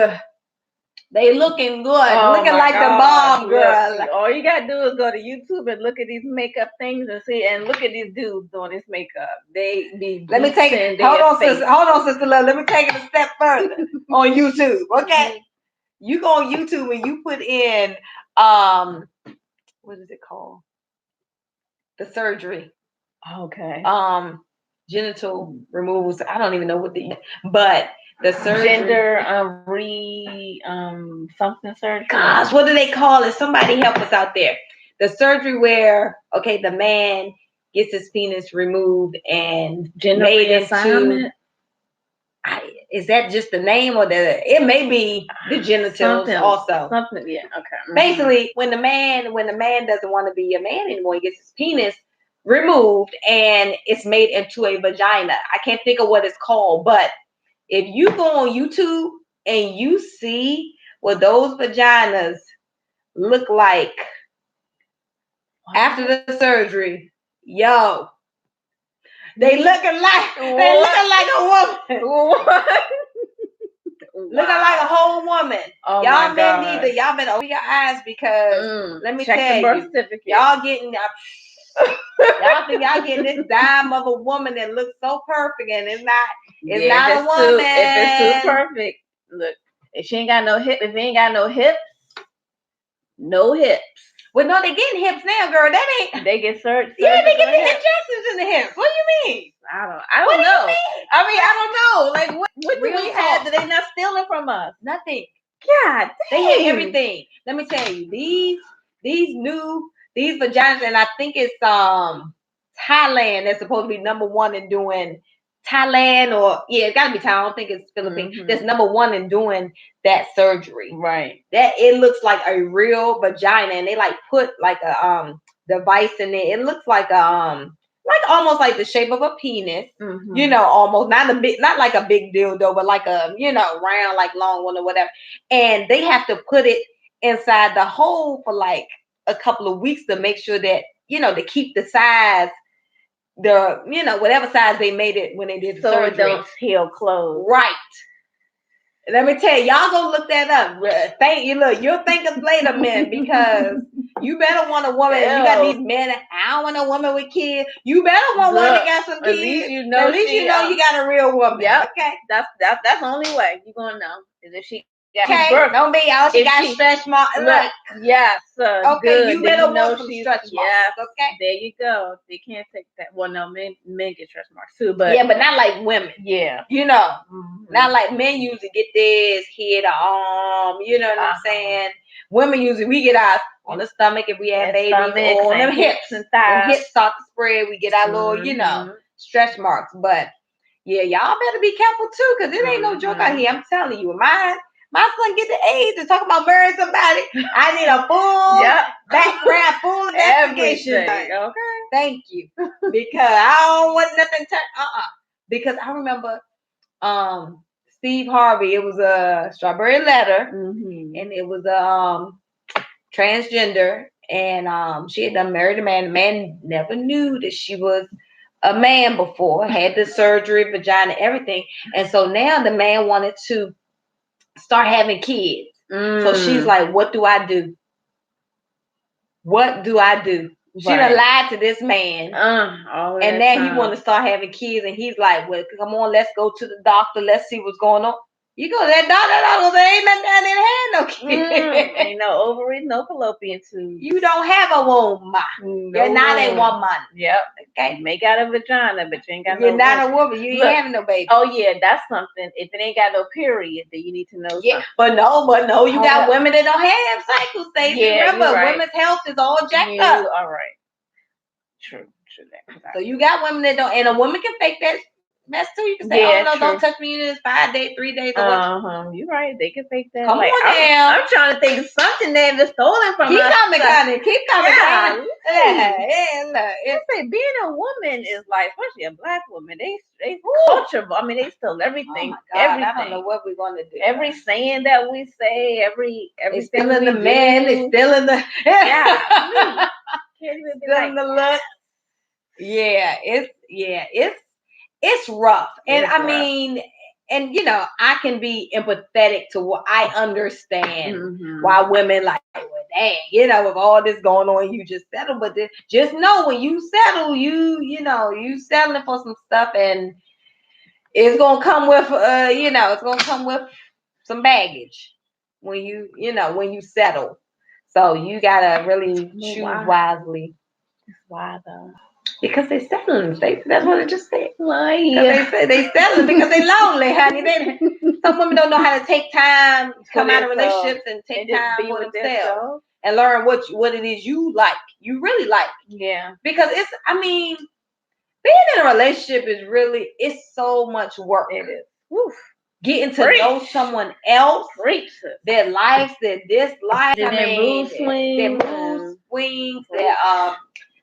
S2: They looking good, looking like the bomb girl.
S1: Look, all you gotta do is go to YouTube and look at these makeup things and look at these dudes doing this makeup. They be.
S2: Let me take it. Hold on, sister love. Let me take it a step further on YouTube. Okay, you go on YouTube and you put in what is it called? The surgery.
S1: Okay.
S2: Genital removals. I don't even know but the surgery.
S1: Gender something surgery.
S2: Gosh, what do they call it? Somebody help us out there. The surgery where the man gets his penis removed and
S1: gender
S2: made
S1: reassignment.
S2: into is that just the name, or it may be the genitals also?
S1: Something, yeah, okay.
S2: Basically, when the man doesn't want to be a man anymore, he gets his penis removed and it's made into a vagina. I can't think of what it's called, but if you go on YouTube and you see what those vaginas look like after the surgery, yo, they looking like a woman.
S1: What?
S2: Looking like a whole woman.
S1: Oh
S2: y'all better open your eyes, because let me tell you, y'all think y'all getting this dime of a woman that looks so perfect, and it's not a woman.
S1: If it's too perfect, look, if she ain't got no hip, if he ain't got no hips, no hips.
S2: Well, no, they getting hips now, girl. That ain't.
S1: They get surgery.
S2: Yeah, they get the injections in the hips. What do you mean?
S1: I don't know.
S2: I don't know. Like, what do we have
S1: that they not stealing from us?
S2: Nothing.
S1: God,
S2: they have everything. Let me tell you, these vaginas, and I think it's Thailand that's supposed to be number one in doing Thailand, or it's got to be Thailand. I don't think it's Philippines. That's number one in doing that surgery.
S1: Right.
S2: That it looks like a real vagina, and they like put like a device in there. It looks like like almost like the shape of a penis. You know, almost not like a big dildo, but like a round, like long one or whatever. And they have to put it inside the hole for like a couple of weeks to make sure that to keep the size. Whatever size they made it when they did the surgery.
S1: So it don't heal closed.
S2: Right. Let me tell you, y'all go look that up. You'll thank us later, men, because you better want a woman. You got these men. I don't want a woman with kids. You better want one that got some kids.
S1: At least you know
S2: you got a real woman.
S1: Yep.
S2: Okay.
S1: That's the only way you're gonna know is if she got
S2: birth. Don't be out. She got stretch marks.
S1: Look. Yes.
S2: Okay.
S1: Good.
S2: You better want some stretch marks.
S1: Yes.
S2: Okay.
S1: There you go. They can't take that. Well, no, men get stretch marks too, but
S2: but not like women.
S1: Yeah.
S2: Not like men usually get this here, the arm. You know what I'm saying? Women usually we get ours on the stomach if we have babies, or on them hips and thighs. When hips start to spread, we get our little, stretch marks. But yeah, y'all better be careful too, because it ain't no joke out here. I'm telling you, my son get the age to talk about marrying somebody. I need a full background, full investigation.
S1: Okay.
S2: Thank you. Because I don't want nothing to because I remember Steve Harvey, it was a Strawberry Letter, and it was transgender, and she had done married a man. The man never knew that she was a man before, had the surgery, vagina, everything. And so now the man wanted to start having kids. So she's like, what do I do? What do I do? She done lied to this man. And now he want to start having kids. And he's like, well, come on, let's go to the doctor. Let's see what's going on. You go to that doctor, there ain't nothing down there that had no kids.
S1: Ain't no ovaries, no fallopian tubes.
S2: You don't have a womb. You're not a woman.
S1: Yep.
S2: Okay.
S1: You may got a vagina, but you ain't got no
S2: You're not a woman. You ain't having no baby.
S1: Oh, yeah, that's something. If it ain't got no period, then you need to know something.
S2: But no, you got women that don't have cycle stages.
S1: Yeah,
S2: remember, women's health is all jacked up.
S1: All right. True.
S2: So you got women that don't, and a woman can fake that mess too. You can say, oh no, don't touch me in this 5 days, 3 days.
S1: You're right. They can fake that.
S2: Come on now.
S1: I'm trying to think of something they've stolen from us.
S2: Keep coming.
S1: It's like being a woman is like, especially a black woman, they culture. I mean, they steal everything.
S2: Oh my God, everything. I don't know what we're gonna do.
S1: Every saying that we say, everything
S2: stealing the men, they stealing the
S1: stealing
S2: the look. It's rough. And I mean, and I can be empathetic to what I understand why women like, well, dang, with all this going on, you just settle. But just know when you settle, you settling for some stuff, and it's gonna come with it's gonna come with some baggage when you settle. So you gotta really choose wisely.
S1: Why though?
S2: Because they selling. That's what it just said.
S1: Why?
S2: They say they selling because they lonely, honey. Some women don't know how to take time, come out of relationships, and take time for themselves and learn what it is you like. You really like.
S1: Yeah.
S2: Because being in a relationship it's so much work.
S1: It is. Oof.
S2: getting to know someone else, their lives, their dislikes,
S1: their mood swings,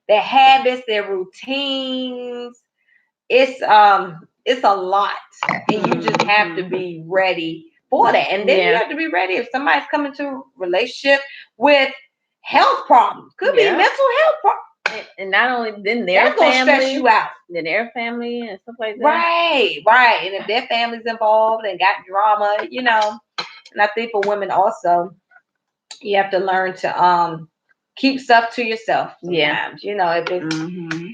S2: their habits, their routines. It's a lot, and you just have to be ready for that. And then you have to be ready if somebody's coming to a relationship with health problems, could be mental health problems,
S1: and not only then their family,
S2: gonna stress you out.
S1: Then their family and stuff like that.
S2: Right. And if their family's involved and got drama, and I think for women also, you have to learn to keep stuff to yourself sometimes. If it's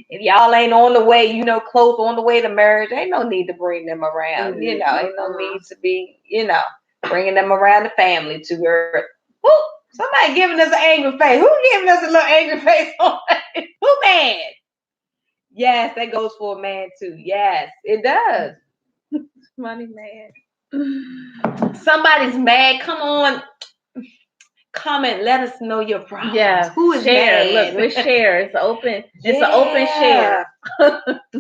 S2: if y'all ain't on the way, close on the way to marriage, ain't no need to bring them around. Ain't no need to be, bringing them around the family to her. Somebody giving us an angry face. Who giving us a little angry face? Who mad? Yes, that goes for a man too. Yes, it does.
S1: Money mad.
S2: Somebody's mad. Come on. Comment, let us know your problems.
S1: Yeah,
S2: who is
S1: share?
S2: mad?
S1: Look, we share. It's open. It's an open share.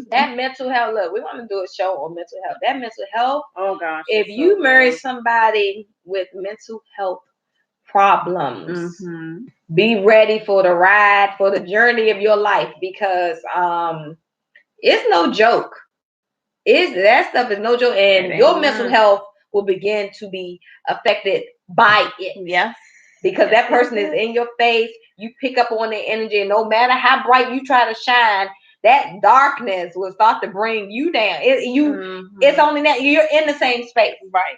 S2: That mental health. Look, we want to do a show on mental health. That mental health.
S1: Oh gosh.
S2: If you marry somebody with mental health problems, be ready for the ride, for the journey of your life, because it's no joke. That stuff is no joke, and your mental health will begin to be affected by it.
S1: Yes.
S2: Because that person is in your face, you pick up on their energy, and no matter how bright you try to shine, that darkness will start to bring you down. It's only that you're in the same space, right?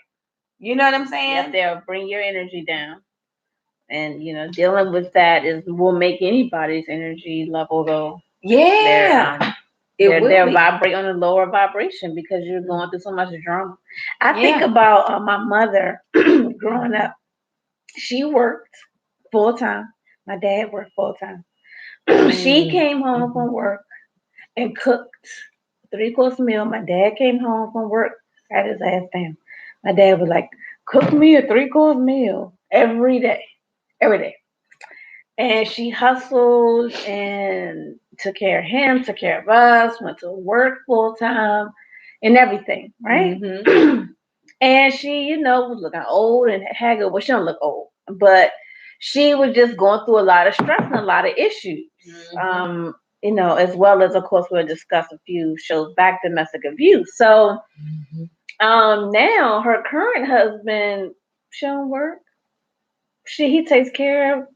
S2: You know what I'm saying?
S1: Yep, they'll bring your energy down, and dealing with that will make anybody's energy level go.
S2: Yeah.
S1: They'll vibrate on a lower vibration because you're going through so much drama. I think about my mother growing up. She worked full time. My dad worked full time. She came home from work and cooked 3-course meal. My dad came home from work, had his ass down. My dad was like, cook me a 3-course meal every day. And she hustled and took care of him, took care of us, went to work full time and everything, right? And she, was looking old and haggard. Well, she don't look old, but she was just going through a lot of stress and a lot of issues. As well as, of course, we'll discuss a few shows back, domestic abuse. So now her current husband, she don't work. He takes care of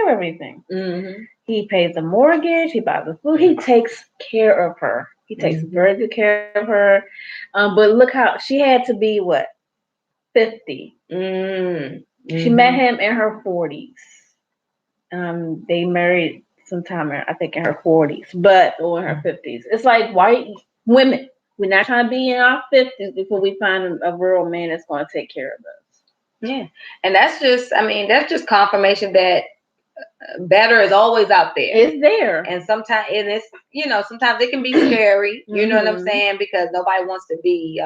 S1: everything. He pays the mortgage. He buys the food. He takes care of her. He takes very good care of her. But look how she had to be 50. She met him in her 40s. They married sometime, I think, in her 40s, or in her 50s. It's like white women. We're not trying to be in our 50s before we find a real man that's going to take care of us.
S2: Yeah, and that's just confirmation that better is always out there.
S1: It's there,
S2: and sometimes it is. Sometimes it can be scary. You know what I'm saying? Because nobody wants to be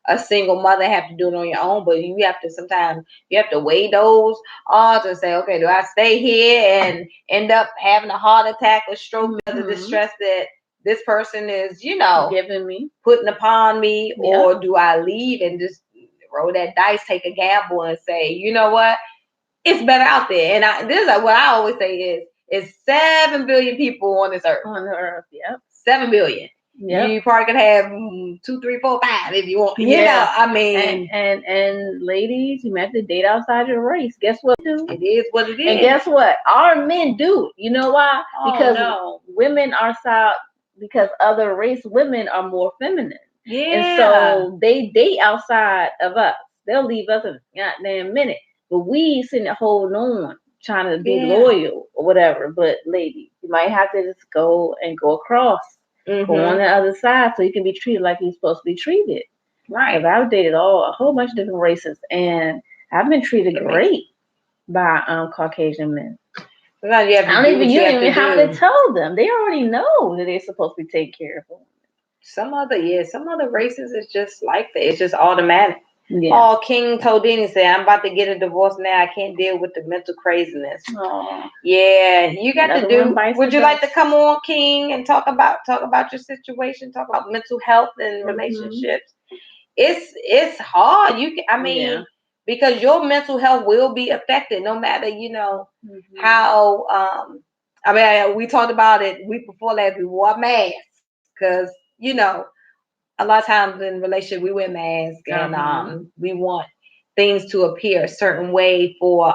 S2: a single mother, have to do it on your own. But you have to weigh those odds and say, okay, do I stay here and end up having a heart attack or stroke because of the stress that this person is,
S1: giving me,
S2: putting upon me, or do I leave and just roll that dice, take a gamble, and say, you know what, it's better out there. And this is what I always say is 7 billion people on this earth.
S1: On the earth,
S2: 7 billion. Yep. You probably could have 2, 3, 4, 5 if you want.
S1: And ladies, you have to date outside your race. Guess what?
S2: It is what it is.
S1: And guess what? Our men do. You know why? Because women are because other race women are more feminine.
S2: Yeah.
S1: And so they date outside of us. They'll leave us in a goddamn minute. But we sitting there holding on, trying to be loyal or whatever. But ladies, you might have to just go across. Go on the other side so you can be treated like you're supposed to be treated.
S2: Right.
S1: Because I've dated a whole bunch of different races, and I've been treated great by Caucasian men.
S2: I don't
S1: even have to tell them. They already know that they're supposed to be taking care of them.
S2: Some other races is just like that. It's just automatic.
S1: Yeah.
S2: Paul King Todini said, I'm about to get a divorce now. I can't deal with the mental craziness.
S1: Oh.
S2: Yeah, you got to do. Would you like to come on, King, and talk about your situation, talk about mental health and relationships? it's hard. I mean,
S1: Yeah.
S2: because your mental health will be affected no matter, how I mean, we talked about it week before last. We wore masks because a lot of times in relationship we wear masks and we want things to appear a certain way for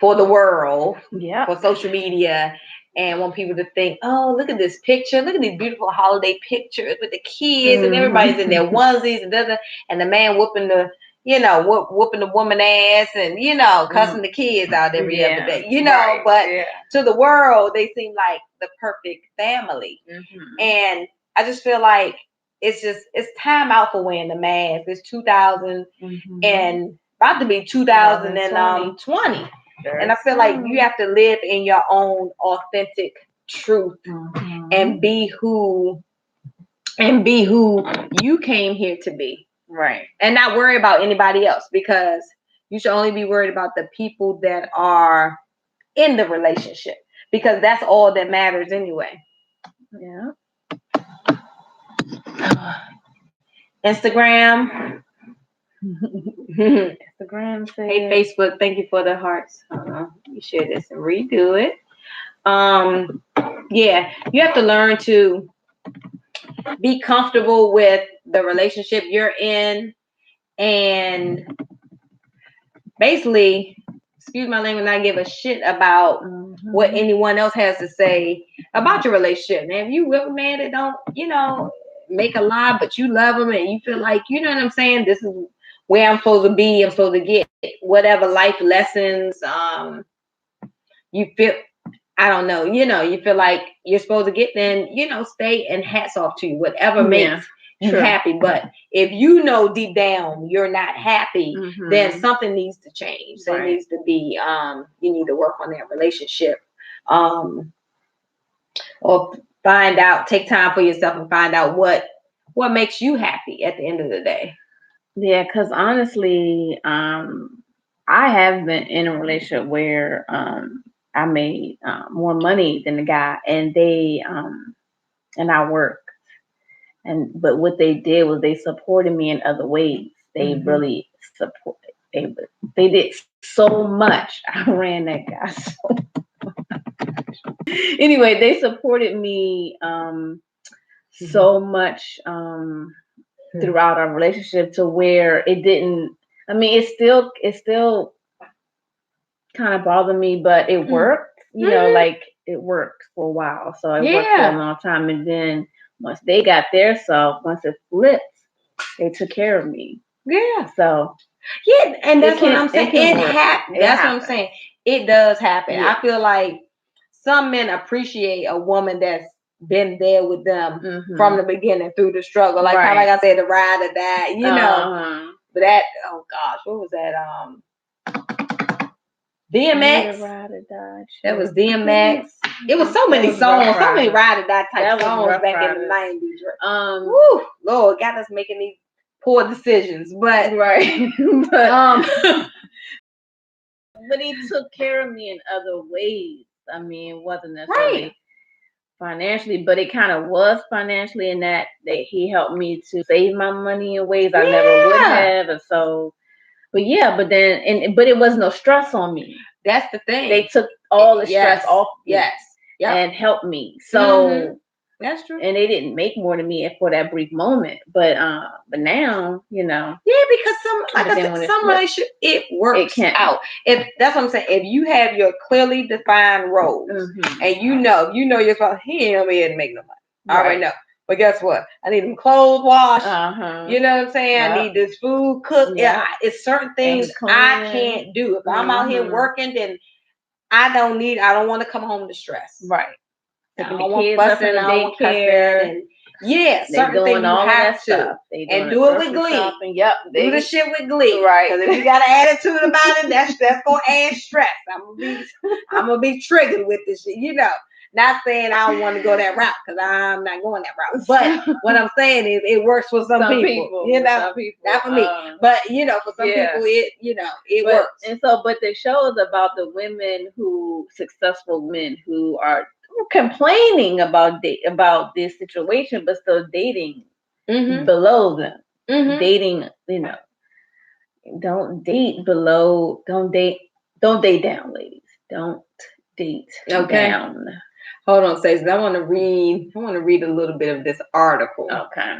S2: the world, for social media, and want people to think, oh, look at this picture, look at these beautiful holiday pictures with the kids and everybody's in their onesies and the man whooping the whooping the woman ass and cussing the kids out every other day, but to the world they seem like the perfect family. And I just feel like it's time out for wearing the mask. It's 2000 and about to be 2020. And I feel like you have to live in your own authentic truth and be who you came here to be.
S1: Right.
S2: And not worry about anybody else, because you should only be worried about the people that are in the relationship, because that's all that matters anyway.
S1: Yeah.
S2: Instagram.
S1: Instagram says,
S2: hey Facebook, thank you for the hearts. You share this and redo it. Yeah, you have to learn to be comfortable with the relationship you're in, and basically, excuse my language, not give a shit about what anyone else has to say about your relationship. And if you with a man that don't, make a lie, but you love him and you feel like, you know what I'm saying, this is where I'm supposed to be. I'm supposed to get whatever life lessons you feel, I don't know, you feel like you're supposed to get, then, stay, and hats off to you, whatever makes you happy. But if you know deep down you're not happy, then something needs to change. There needs to be, you need to work on that relationship. Or take time for yourself and find out what makes you happy at the end of the day.
S1: Yeah, because honestly, I have been in a relationship where I made more money than the guy, and they and I worked, but what they did was they supported me in other ways. They really supported. They did so much. I ran that guy so. Anyway, they supported me so much throughout our relationship, to where it didn't. I mean, it still kind of bothered me, but it worked. Like it worked for a while. So it worked for a long time, and then once they got their self, once it flipped, they took care of me.
S2: Yeah.
S1: So
S2: and that's what I'm saying. It happens. That's what I'm saying. It does happen. Yeah. I feel like some men appreciate a woman that's been there with them from the beginning through the struggle. Like kind of like I said, the ride or die, But that, oh gosh, what was that? DMX.
S1: Ride or die.
S2: That was DMX. It was so many songs, so many ride or die type songs back in the 90s. Woo, Lord, got us making these poor decisions, but
S1: but he took care of me in other ways. I mean, it wasn't necessarily financially, but it kind of was financially, in that he helped me to save my money in ways I never would have. And so, but it was no stress on me.
S2: That's the thing.
S1: They took all the stress off me, and helped me. So
S2: that's true.
S1: And they didn't make more than me for that brief moment, but now,
S2: because some relationship it works out. If that's what I'm saying, if you have your clearly defined roles, and you know you're supposed, he ain't over here to make no money. I already know. But guess what? I need them clothes washed. You know what I'm saying? I need this food cooked. Yeah, it's certain things I can't do. If I'm out here working, then I don't want to come home to stress.
S1: Right.
S2: I don't want fussing, I don't want cussing, and certain things you have to, and do it with glee. Do the shit with glee, right? Because if you got an attitude about it, that's gonna add stress. I'm gonna be triggered with this shit, Not saying I don't want to go that route, because I'm not going that route. But what I'm saying is, it works for some people. Not for me. But for some people, it works.
S1: And so, but the show is about the women successful men who are complaining about this situation, but still dating below them.
S2: Mm-hmm.
S1: Dating, don't date below. Don't date down, ladies. Don't date down.
S2: Hold on, Stacey. I want to read a little bit of this article.
S1: Okay.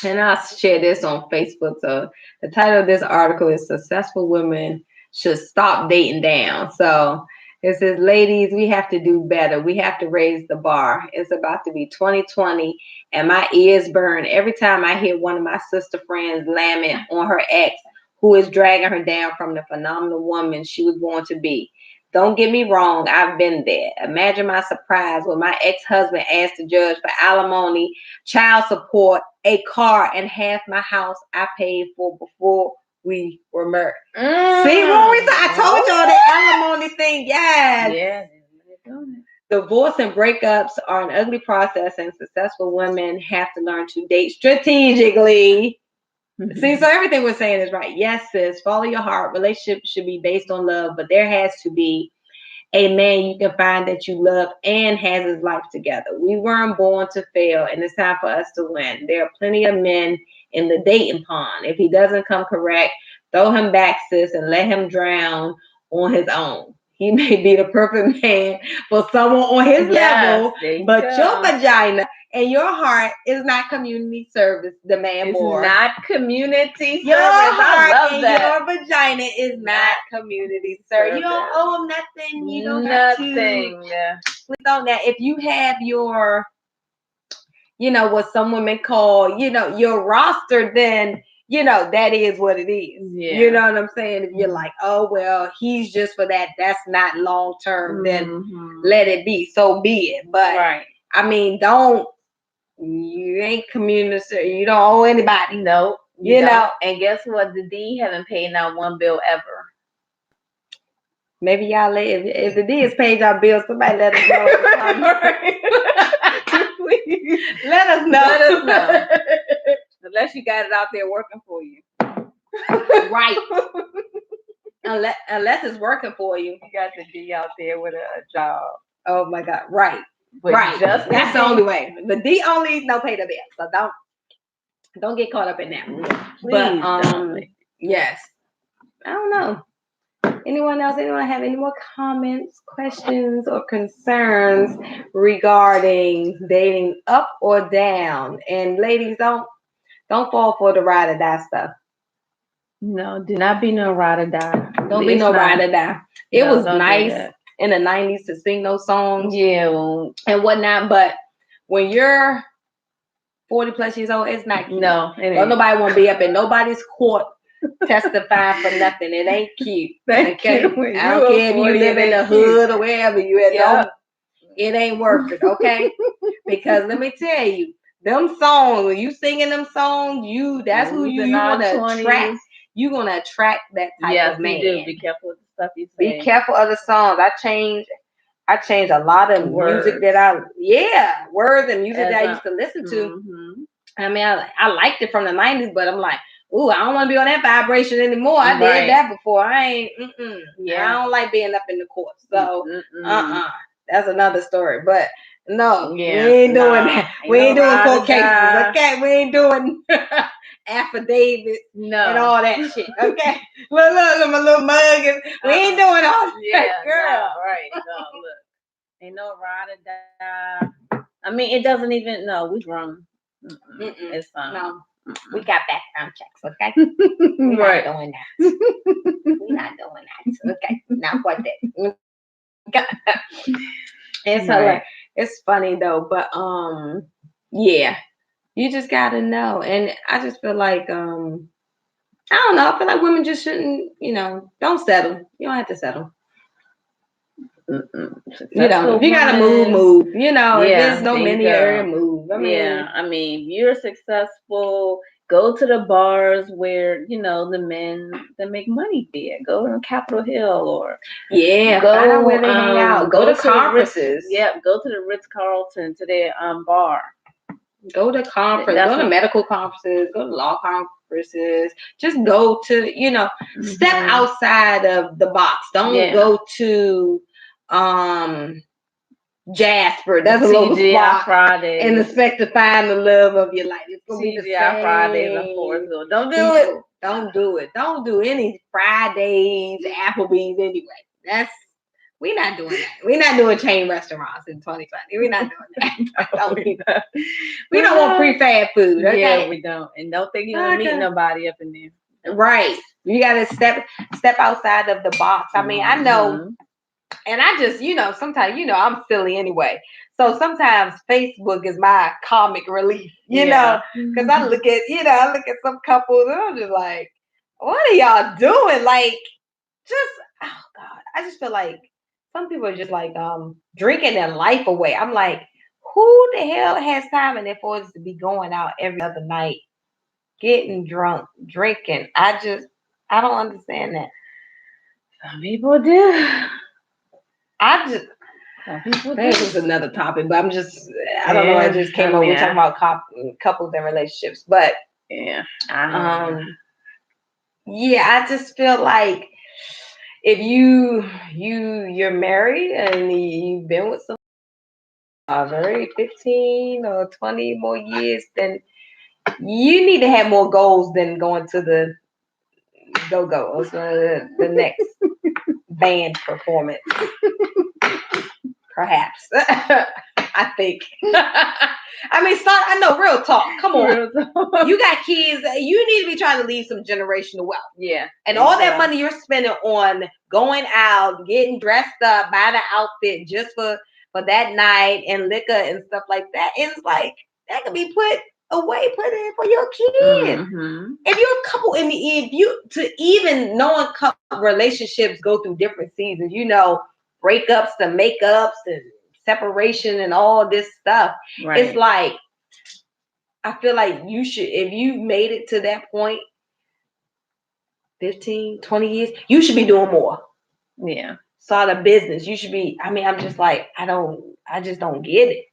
S2: And I'll share this on Facebook. So the title of this article is "Successful Women Should Stop Dating Down." So it says, ladies, we have to do better. We have to raise the bar. It's about to be 2020, and my ears burn every time I hear one of my sister friends lament on her ex, who is dragging her down from the phenomenal woman she was born to be. Don't get me wrong, I've been there. Imagine my surprise when my ex-husband asked the judge for alimony, child support, a car, and half my house I paid for before we were married. See, I told y'all the alimony thing. Yes.
S1: Yeah.
S2: Divorce and breakups are an ugly process, and successful women have to learn to date strategically. See, so everything we're saying is right. Yes, sis, follow your heart. Relationships should be based on love, but there has to be a man you can find that you love and has his life together. We weren't born to fail, and it's time for us to win. There are plenty of men in the dating pond. If he doesn't come correct, throw him back, sis, and let him drown on his own. He may be the perfect man for someone on his level, but your vagina and your heart is not community service. Demand more.
S1: It's not community
S2: your
S1: service.
S2: Heart
S1: I love
S2: and
S1: that.
S2: Your vagina is not community service. You don't owe them nothing. You don't have to. Please on that. If you have your, what some women call, your roster, then that is what it is.
S1: Yeah.
S2: You know what I'm saying? If you're like, oh well, he's just for that, that's not long term, then let it be. So be it. But I mean, you ain't community, you don't owe anybody.
S1: No.
S2: You know.
S1: And guess what? The D haven't paid not one bill ever.
S2: Maybe y'all if the D has paid y'all bills, somebody let us know. Please. Let us know. Unless you got it out there working for you. Right. Unless it's working for you. You got the D out there with a job. Oh my God. Right.
S1: But
S2: right. That's the only way. The D only no pay the bill. So don't get caught up in that.
S1: Please,
S2: but yes. I don't know. Anyone else? Anyone have any more comments, questions, or concerns regarding dating up or down? And ladies, don't fall for the ride or die stuff.
S1: No, do not be no ride or die.
S2: Don't be no ride or die. It was nice in the 90s to sing those songs.
S1: Yeah.
S2: And whatnot. But when you're 40 plus years old, it's not cute.
S1: No,
S2: don't nobody want to be up in nobody's court testifying for nothing. It ain't cute. Okay? I don't care if you live in the hood or wherever you at. Yep. It ain't worth it, okay? Because let me tell you, them songs, when you singing them songs, that's who you want to attract. You're going to attract that type of man.
S1: You do. Be careful with the stuff you say.
S2: Be careful of the songs. I changed a lot of
S1: words.
S2: Music that words and music that I used to listen to. I mean, I liked it from the 90s, but I'm like, ooh, I don't want to be on that vibration anymore. I did that before. I ain't, I don't like being up in the court. So, that's another story. But no, we ain't doing that. We ain't doing court cases, okay? We ain't doing affidavits and all that shit, okay? Look, my little mug. We ain't doing all that, girl.
S1: No, look. Ain't no ride or die. I mean, it doesn't even, we grown. It's fine.
S2: No. We got background checks, okay? We're not doing that. We're not doing that, okay? Not like that. And so, it's funny though, but yeah, you just gotta know. And I just feel like, I don't know. I feel like women just shouldn't, don't settle. You don't have to settle. If you gotta move. If there's no many area, move.
S1: I mean, if you're successful, go to the bars where the men that make money there. Go to Capitol Hill or
S2: go where they hang out. Go to conferences.
S1: Go to the Ritz-Carlton to their bar.
S2: Go to conference. Go to medical conferences. Go to law conferences. Just go to step outside of the box. Don't go to Jasper. That's a little
S1: TGI
S2: spot.
S1: Fridays.
S2: And expect to find the love of your life. It's gonna be the
S1: TGI
S2: same.
S1: Fridays and Forestville. Don't do it.
S2: Don't do it. Don't do any Fridays, Applebee's anyway. We're not doing that. We're not doing chain restaurants in 2020. We're not doing that. We don't want pre-fab food. Okay?
S1: Yeah, we don't. And don't think you're gonna meet nobody up in there.
S2: Right. You gotta step outside of the box. I mean, I know, and I just, sometimes, I'm silly anyway. So sometimes Facebook is my comic relief, you know, because I look at some couples and I'm just like, what are y'all doing? Like, oh God, I just feel like some people are just like drinking their life away. I'm like, who the hell has time and for us to be going out every other night, getting drunk, drinking? I don't understand that.
S1: Some people do.
S2: This is another topic, but I don't know. I just came over talking about couples and relationships, but
S1: yeah,
S2: I just feel like if you're married and you've been with someone 15 or 20 more years, then you need to have more goals than going to the go-go or the next band performance. Perhaps. I think. I mean, I know, real talk. Come on. You got kids. You need to be trying to leave some generational wealth.
S1: Yeah.
S2: And all that money you're spending on going out, getting dressed up, buying an outfit just for that night and liquor and stuff like that. It's like, that could be put away, put in for your kids. Mm-hmm. If you're a couple in the end, even knowing couple relationships go through different seasons, breakups to makeups and separation and all this stuff. Right. It's like, I feel like you should, if you made it to that point, 15, 20 years, you should be doing more.
S1: Yeah.
S2: Start a business. You should be, I'm just like, I just don't get it.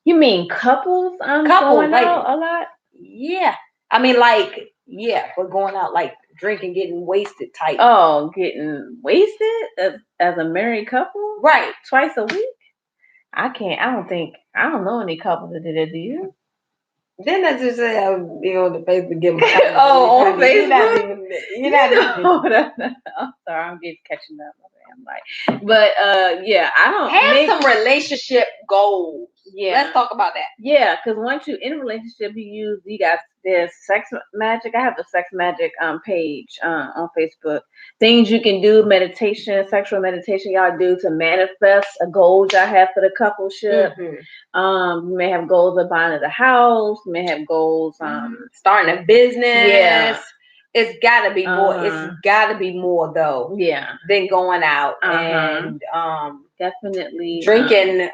S1: You mean couples going like, out a lot?
S2: Yeah. But going out like drinking, getting wasted type.
S1: Oh, getting wasted as a married couple?
S2: Right.
S1: Twice a week? I don't know any couples that did it. Do you?
S2: Then I just say I'll be on the Facebook give them
S1: on
S2: Facebook? You're not even.
S1: I'm sorry, I'm just catching up. But I don't
S2: have some relationship goals.
S1: Yeah,
S2: let's talk about that.
S1: Yeah, because once you're in a relationship, there's Sex Magic. I have the Sex Magic page on Facebook. Things you can do, meditation, sexual meditation y'all do to manifest a goals y'all have for the coupleship. Mm-hmm. You may have goals of buying a house. You may have goals
S2: starting a business. Yeah. It's gotta be more. It's gotta be more though.
S1: Yeah.
S2: Than going out and
S1: definitely
S2: drinking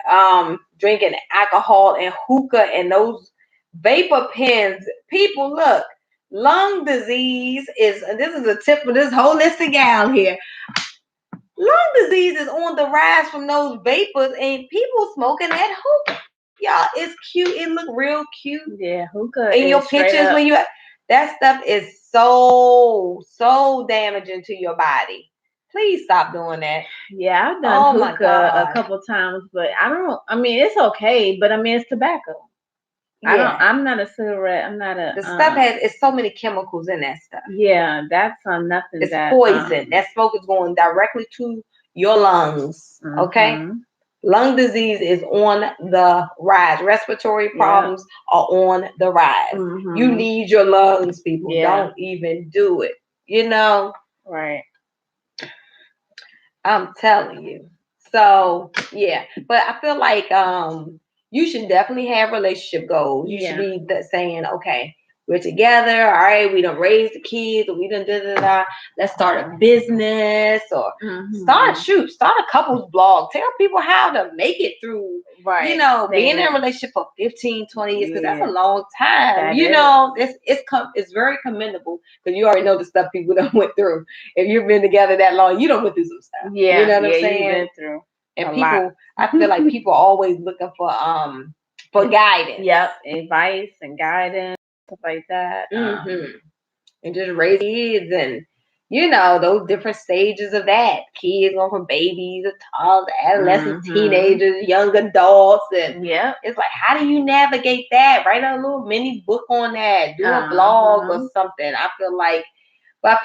S2: alcohol and hookah and those vapor pens. People, look, lung disease is. This is a tip for this holistic gal here. Lung disease is on the rise from those vapors and people smoking that hookah. Y'all, it's cute. It look real cute.
S1: Yeah, hookah.
S2: In your pictures when that stuff is so damaging to your body. Please stop doing that.
S1: Yeah, I've done hookah a couple times, but it's okay, but it's tobacco. Yeah. I'm not a cigarette. I'm not a.
S2: The stuff it's so many chemicals in that stuff.
S1: Yeah, that's nothing.
S2: It's poison. That smoke is going directly to your lungs. Mm-hmm. Okay. Lung disease is on the rise. Respiratory problems are on the rise. Mm-hmm. You need your lungs, people. Yeah. Don't even do it.
S1: Right.
S2: I'm telling you. So, yeah. But I feel like you should definitely have relationship goals. You should be saying, okay, we're together. All right, we done raised the kids, or we done da-da-da. Let's start a business or start a couples blog. Tell people how to make it through, being in a relationship for 15, 20 years, because that's a long time. It's very commendable because you already know the stuff people done went through. If you've been together that long, you done went through some stuff.
S1: Yeah,
S2: you know what I'm
S1: saying? You've been through.
S2: And people, I feel like people are always looking for guidance.
S1: Yep, advice and guidance. Stuff like that.
S2: And just raise kids and those different stages of that. Kids going from babies to toddlers, adolescents,
S1: Mhm.
S2: teenagers, young adults, and
S1: Yep.
S2: it's like, how do you navigate that? Write a little mini book on that. Do a blog or something. I feel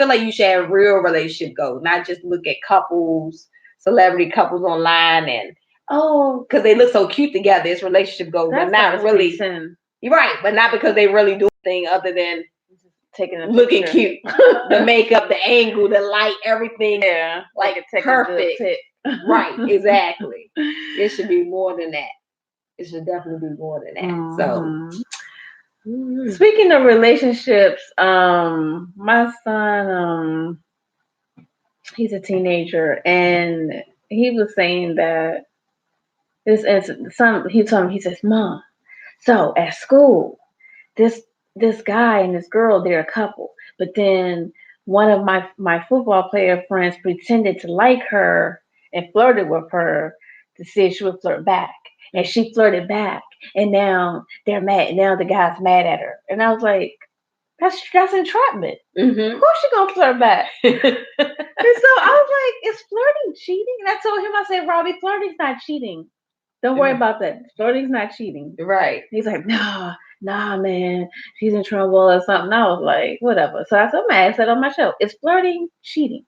S2: like you should have real relationship goals, not just look at couples, celebrity couples online, and because they look so cute together, it's relationship goals, but not really. You're right, but not because they really do anything other than
S1: taking a
S2: looking
S1: picture.
S2: cute. The makeup, the angle, the light, everything.
S1: Yeah,
S2: like perfect. Right, exactly. It should be more than that. It should definitely be more than that. So
S1: speaking of relationships, my son, he's a teenager, and he was saying that he told me, he says, Mom, so at school, this guy and this girl, they're a couple, but then one of my football player friends pretended to like her and flirted with her to see if she would flirt back, and she flirted back, and now they're mad. Now the guy's mad at her, and I was like, that's entrapment. Of course she gonna flirt back. And so I was like, is flirting cheating? And I told him, I said, Robbie, flirting's not cheating. Don't worry about that. Flirting's not cheating.
S2: Right.
S1: He's like, nah, man, she's in trouble or something. I was like, whatever. So I said, I'm gonna ask that on my show. Is flirting cheating?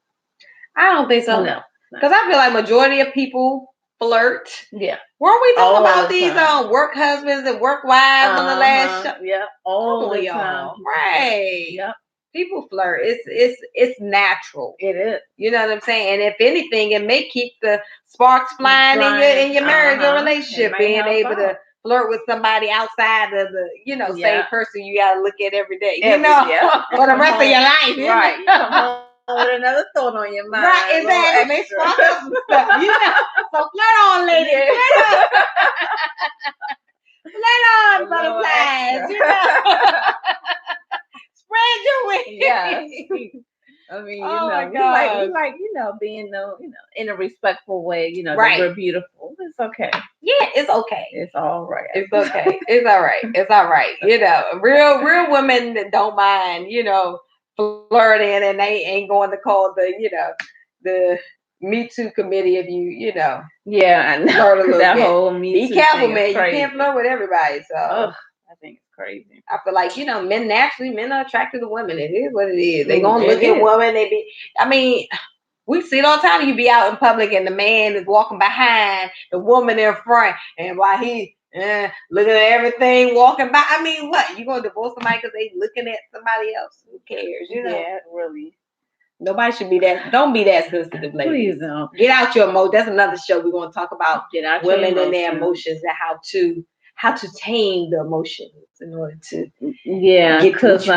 S2: I don't think so.
S1: No.
S2: Because I feel like majority of people flirt.
S1: Yeah.
S2: Weren't we talking about these work husbands and work wives on the last show?
S1: Yeah. All the time.
S2: Right.
S1: Yep.
S2: People flirt. It's natural.
S1: It is.
S2: You know what I'm saying? And if anything, it may keep the sparks flying in your marriage or relationship, being able to flirt with somebody outside of the, same person you gotta look at every day. For the rest of your life.
S1: Right. You come home with another thought on your mind.
S2: Right, exactly. They spark up some stuff. So flirt on, ladies. Flirt on, butterflies. Spread your wings.
S1: Yes. I mean, we like being in a respectful way, that we're beautiful. It's okay.
S2: Yeah, it's okay.
S1: It's all right.
S2: It's okay. It's all right. It's all right. Real women that don't mind, flirting, and they ain't going to call the Me Too committee if you
S1: Yeah, I know that whole Me Too.
S2: Be careful, man. You can't flirt with everybody. So
S1: I think it's crazy.
S2: I feel like men are attracted to women. It is what it is. They gonna look at women. We see it all the time. You be out in public and the man is walking behind the woman in front, and while he looking at everything walking by. What? You gonna divorce somebody because they looking at somebody else? Who cares?
S1: Yeah, really.
S2: Nobody should be that. Don't be that sensitive, ladies.
S1: Please don't.
S2: Get out your emotions. That's another show we're gonna talk about. Women and their emotions and how to tame the emotions in order to
S1: because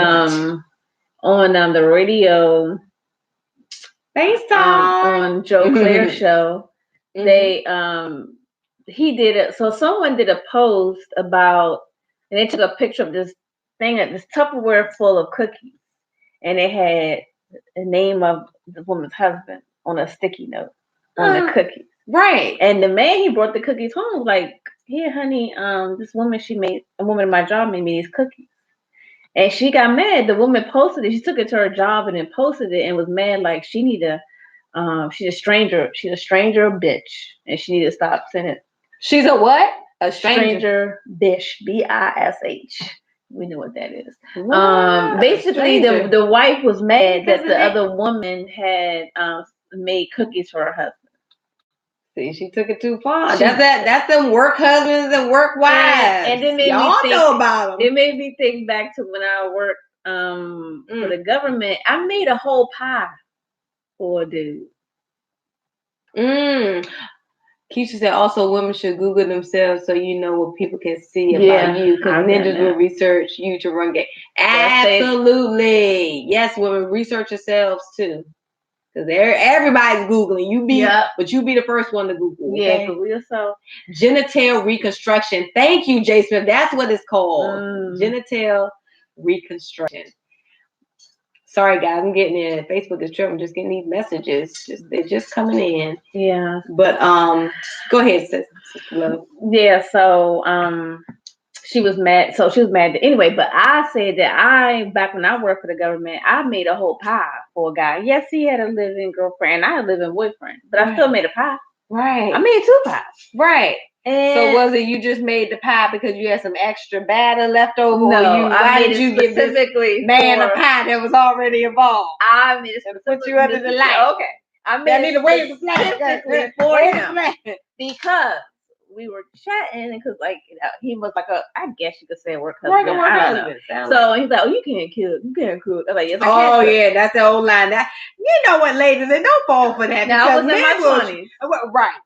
S1: on the radio, on Joe Claire's show, they he did it. So someone did a post about, and they took a picture of this Tupperware full of cookies, and it had the name of the woman's husband on a sticky note on the cookies.
S2: Right.
S1: And the man, he brought the cookies home, like, here, honey, this woman, a woman in my job made me these cookies. And she got mad. The woman posted it. She took it to her job and then posted it and was mad, like she's a stranger. She's a stranger bitch. And she need to stop sending it.
S2: She's a what? A
S1: stranger bitch. B-I-S-H. We know what that is. Basically, the wife was mad that the other woman had made cookies for her husband.
S2: See, she took it too far. That's them work husbands and work wives. And then know about them.
S1: It made me think back to when I worked for the government. I made a whole pie for a dude.
S2: Keisha said also women should Google themselves so you know what people can see about you, because ninjas will research you to run game. Absolutely. Yes, women, research yourselves too. Because everybody's Googling. But you be the first one to Google. Okay?
S1: Yeah, Google yourself.
S2: Genital reconstruction. Thank you, J. Smith. That's what it's called. Genital reconstruction. Sorry, guys. I'm getting in. Facebook is tripping. I'm just getting these messages. They're just coming in.
S1: Yeah.
S2: But go ahead, sis. Love.
S1: Yeah. So she was mad. So she was mad anyway. But I said that back when I worked for the government, I made a whole pie for a guy. Yes, he had a living girlfriend. I had a living boyfriend, but I still made a pie.
S2: Right.
S1: I made 2 pies.
S2: Right.
S1: And
S2: so was it you just made the pie because you had some extra batter left over?
S1: No,
S2: why did you give this man a pie that was already involved?
S1: I made it
S2: put you under the light.
S1: Okay. I made it specifically for him because we were chatting because he was like I guess you could say a work husband. I don't know. So he's like, oh, you can't cook. You can't cook. I was like, yes, I can cook.
S2: Yeah, that's the old line. That you know what, ladies, and don't fall for that.
S1: Now I was in my 20s.
S2: Right.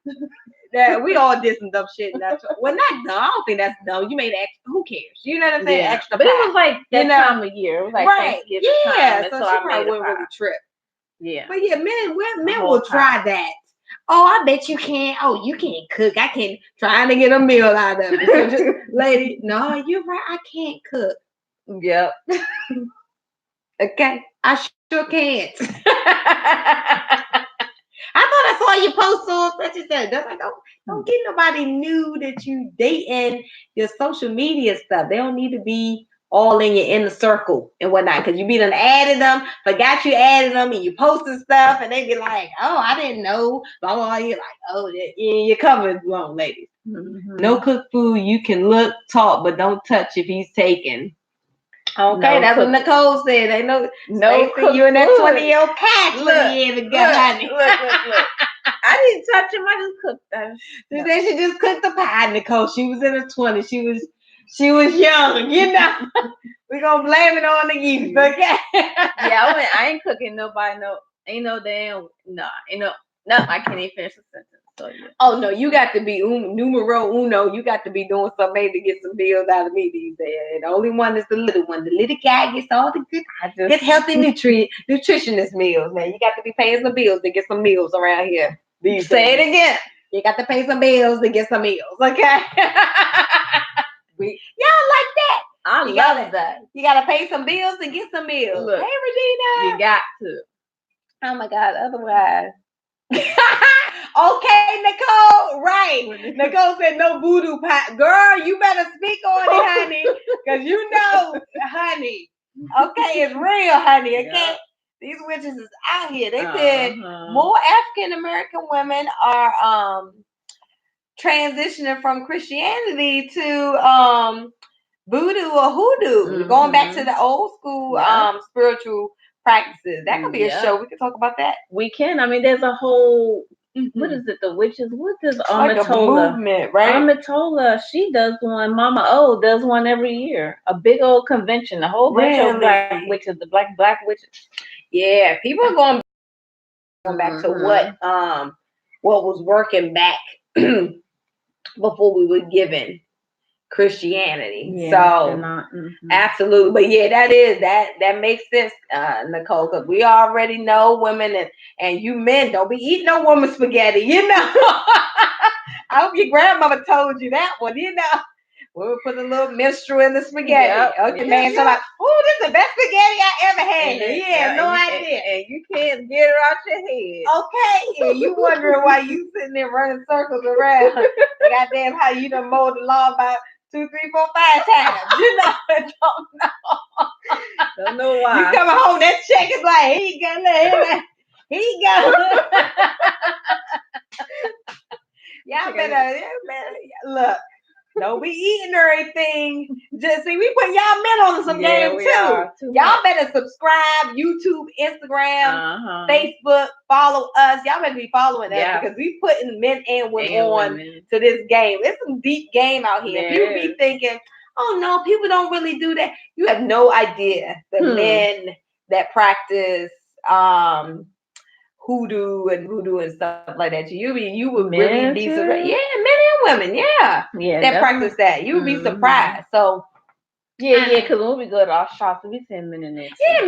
S2: Yeah, we all did some dumb shit. Not dumb. I don't think that's dumb. You made extra. Who cares? You know what I'm saying?
S1: Yeah.
S2: Extra.
S1: But it was like that time of year. It was like Thanksgiving time.
S2: So she probably went with a trip.
S1: Yeah.
S2: But yeah, men will try that. Oh, I bet you can't. Oh, you can't cook. I can't. Trying to get a meal out of it. So just, lady, no, you're right. I can't cook.
S1: Yep.
S2: Okay. I sure can't. I thought I saw you post on such and such. They're like, don't get nobody new that you dating your social media stuff. They don't need to be all in your inner circle and whatnot. Because you be done added them, forgot you added them, and you posted stuff, and they be like, oh, I didn't know. Blah, blah, blah. You're like, oh, you're covered wrong, ladies. Mm-hmm. No cooked food. You can look, talk, but don't touch if he's taken. Okay, that's what Nicole said. They know you in that 20-year-old past. Look.
S1: I didn't touch him. I just cooked them.
S2: So then she just cooked the pie, Nicole. She was in her 20s. She was young, you know. We're gonna blame it on the youth, okay?
S1: Yeah, I ain't cooking nobody. Ain't no damn. No, I can't even finish the sentence. So, yeah.
S2: Oh no, you got to be numero uno. You got to be doing something to get some meals out of me these days. And the only one is the little one. The little guy gets all the good healthy nutritionist meals, man. You got to be paying some bills to get some meals around here. Say it again. You got to pay some bills to get some meals, okay? Y'all like that?
S1: I love that.
S2: You got to pay some bills to get some meals.
S1: Look,
S2: hey, Regina.
S1: You got to.
S2: Oh my God. Otherwise. Okay, Nicole. Right. Nicole said no voodoo pie. Girl, you better speak on it, honey. Because you know, honey. Okay, it's real, honey. Okay. Yeah. These witches is out here. They said more African American women are transitioning from Christianity to voodoo or hoodoo, going back to the old school spiritual practices. That could be a show. We could talk about that.
S1: We can. I mean, there's a whole what is it? The witches. What is Amatola?
S2: Like a movement, right?
S1: Amatola. She does one. Mama O does one every year. A big old convention. A whole bunch of black witches. The black witches.
S2: Yeah, people are going back to what was working back before we were given Christianity. Yeah, so absolutely. But yeah, that makes sense, Nicole, because we already know women and you men don't be eating no woman spaghetti, you know. I hope your grandmother told you that one, you know. We would put a little minstrel in the spaghetti. Okay, man, so like, oh, this is the best spaghetti I ever had. No idea.
S1: And you can't get her out your head.
S2: Okay. And you wondering why you sitting there running circles around. Goddamn, how you done mowed the lawn about 2, 3, 4, 5 times. You know,
S1: don't know why.
S2: You coming home, that check is like, here you go, here you go. Y'all better look. Don't be eating or anything. Just see, we put y'all men on some game too. Y'all better subscribe, YouTube, Instagram, Facebook, follow us. Y'all better be following us because we putting men and women on to this game. It's some deep game out here. People be thinking, oh no, people don't really do that. You have no idea the men that practice hoodoo and voodoo and stuff like that. You would really be surprised. Yeah, men and women, that practice that. You would be surprised. So
S1: because when we go to our shops, we see men in there.
S2: Yeah,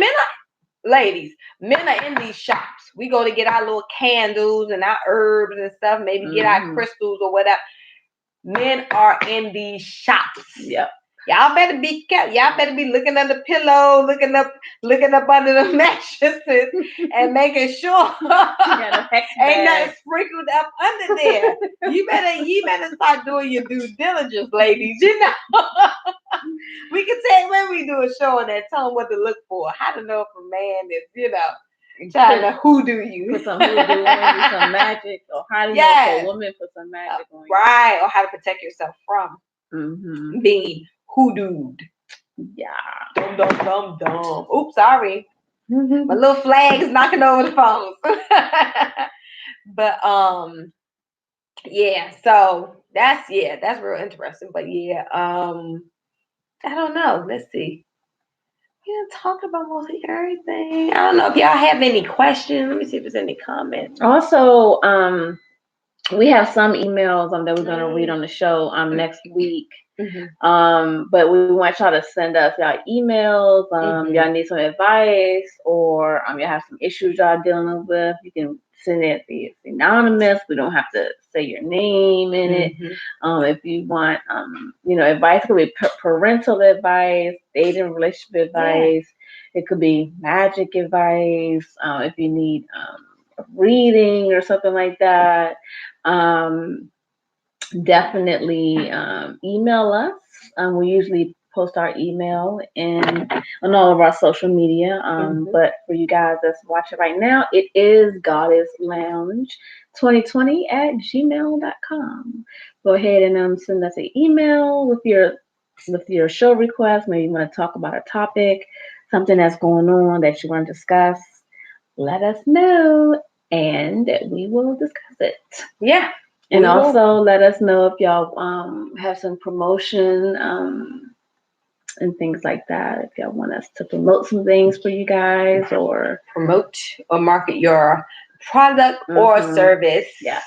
S2: men are in these shops. We go to get our little candles and our herbs and stuff, maybe get our crystals or whatever. Men are in these shops.
S1: Yep.
S2: Y'all better be kept. Y'all better be looking under the pillow, looking up under the mattresses, and making sure ain't nothing sprinkled up under there. You better start doing your due diligence, ladies. You know, we can take when we do a show and then tell them what to look for, how to know if a man is, trying to hoodoo you.
S1: Put some hoodoo on you, some magic, or how to know if a woman put some magic on you.
S2: Right, or how to protect yourself from being hoodooed.
S1: Yeah.
S2: Dum. Oops, sorry. My little flag's knocking over the phones. But yeah, so that's real interesting. But yeah, I don't know. Let's see. Talk about mostly everything. I don't know if y'all have any questions. Let me see if there's any comments.
S1: Also, we have some emails that we're gonna read on the show next week. But we want y'all to send us y'all emails. Y'all need some advice, or y'all have some issues y'all dealing with. You can send it. It's anonymous. We don't have to say your name in it. If you want, advice, could be parental advice, dating, relationship advice. It could be magic advice. If you need reading or something like that. Definitely email us. We usually post our email on all of our social media. But for you guys that's watching right now, it is goddesslounge2020@gmail.com. Go ahead and send us an email with your show request. Maybe you want to talk about a topic, something that's going on that you want to discuss. Let us know, and we will discuss it.
S2: Yeah.
S1: And also let us know if y'all have some promotion and things like that. If y'all want us to promote some things for you guys, or
S2: promote or market your product or service.
S1: Yeah.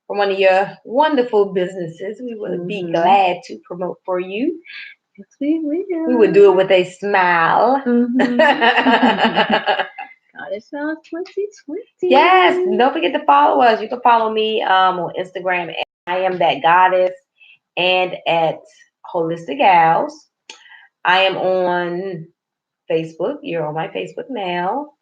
S2: From one of your wonderful businesses, we would be glad to promote for you.
S1: Yes, we will.
S2: We would do it with a smile.
S1: Goddess Lounge 2020.
S2: Yes, don't forget to follow us. You can follow me on Instagram. I am that goddess, and at Holistic Gals. I am on Facebook. You're on my Facebook now.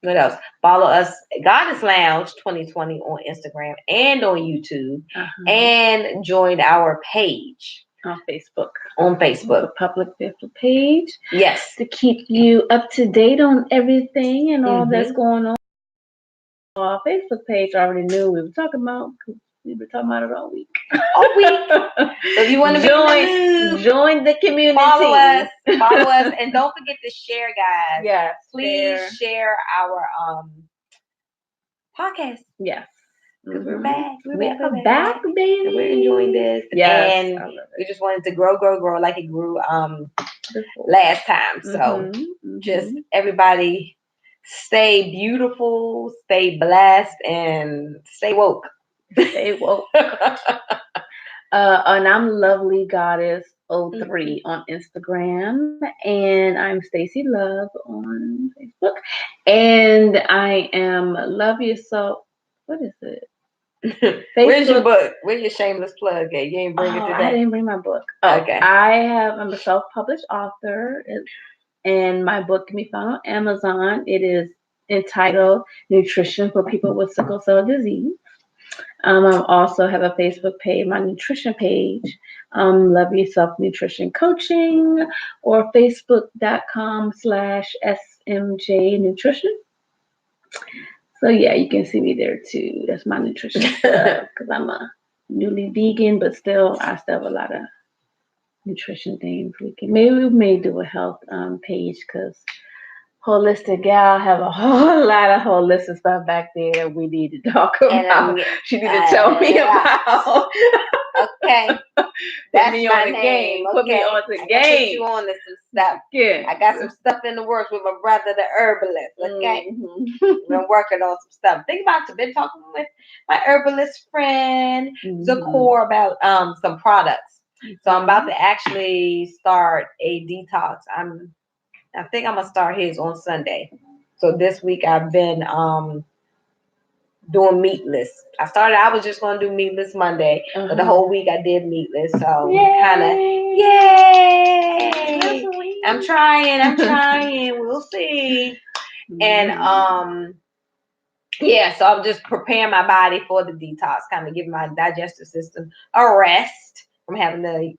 S2: What else? Follow us, Goddess Lounge 2020 on Instagram and on YouTube, and join our page
S1: on Facebook.
S2: The
S1: public Facebook page.
S2: Yes,
S1: to keep you up to date on everything and all that's going on. Our Facebook page, I already knew we were talking about. We were talking about it all week.
S2: So if you want to
S1: join the community.
S2: Follow us, and don't forget to share, guys.
S1: Yes,
S2: please share our podcast.
S1: Yes,
S2: because we're back.
S1: We're back, baby.
S2: And we're enjoying this.
S1: Yes,
S2: and we just wanted to grow like it grew last time. So just everybody stay beautiful, stay blessed, and stay woke.
S1: Stay woke. And I'm Lovely Goddess 03 on Instagram, and I'm Stacy Love on Facebook, and I am Love Yourself. What is it?
S2: Where's your book? Where's your shameless plug at? You ain't bring it today.
S1: I didn't bring my book.
S2: Okay.
S1: I'm a self-published author, and my book can be found on Amazon. It is entitled Nutrition for People with Sickle Cell Disease. I also have a Facebook page, my nutrition page, Love Yourself Nutrition Coaching, or facebook.com/SMJ Nutrition. So yeah, you can see me there too. That's my nutrition stuff, because I'm a newly vegan, but I still have a lot of nutrition things. We may do a health page, because Holistic Gal have a whole lot of holistic stuff back there that we need to talk about. She need to tell me about.
S2: Okay.
S1: That's me on the game. Put me on the game.
S2: Put you on to some stuff.
S1: Yeah.
S2: I got some stuff in the works with my brother, the herbalist. Okay. We're working on some stuff. Think about it. Been talking with my herbalist friend, Zakor, about some products. So I'm about to actually start a detox. I think I'm gonna start his on Sunday. So this week I've been doing meatless. I was just gonna do meatless Monday, but the whole week I did meatless. So kind of, yay! I'm trying. We'll see. And yeah, so I'm just preparing my body for the detox, kind of giving my digestive system a rest from having to,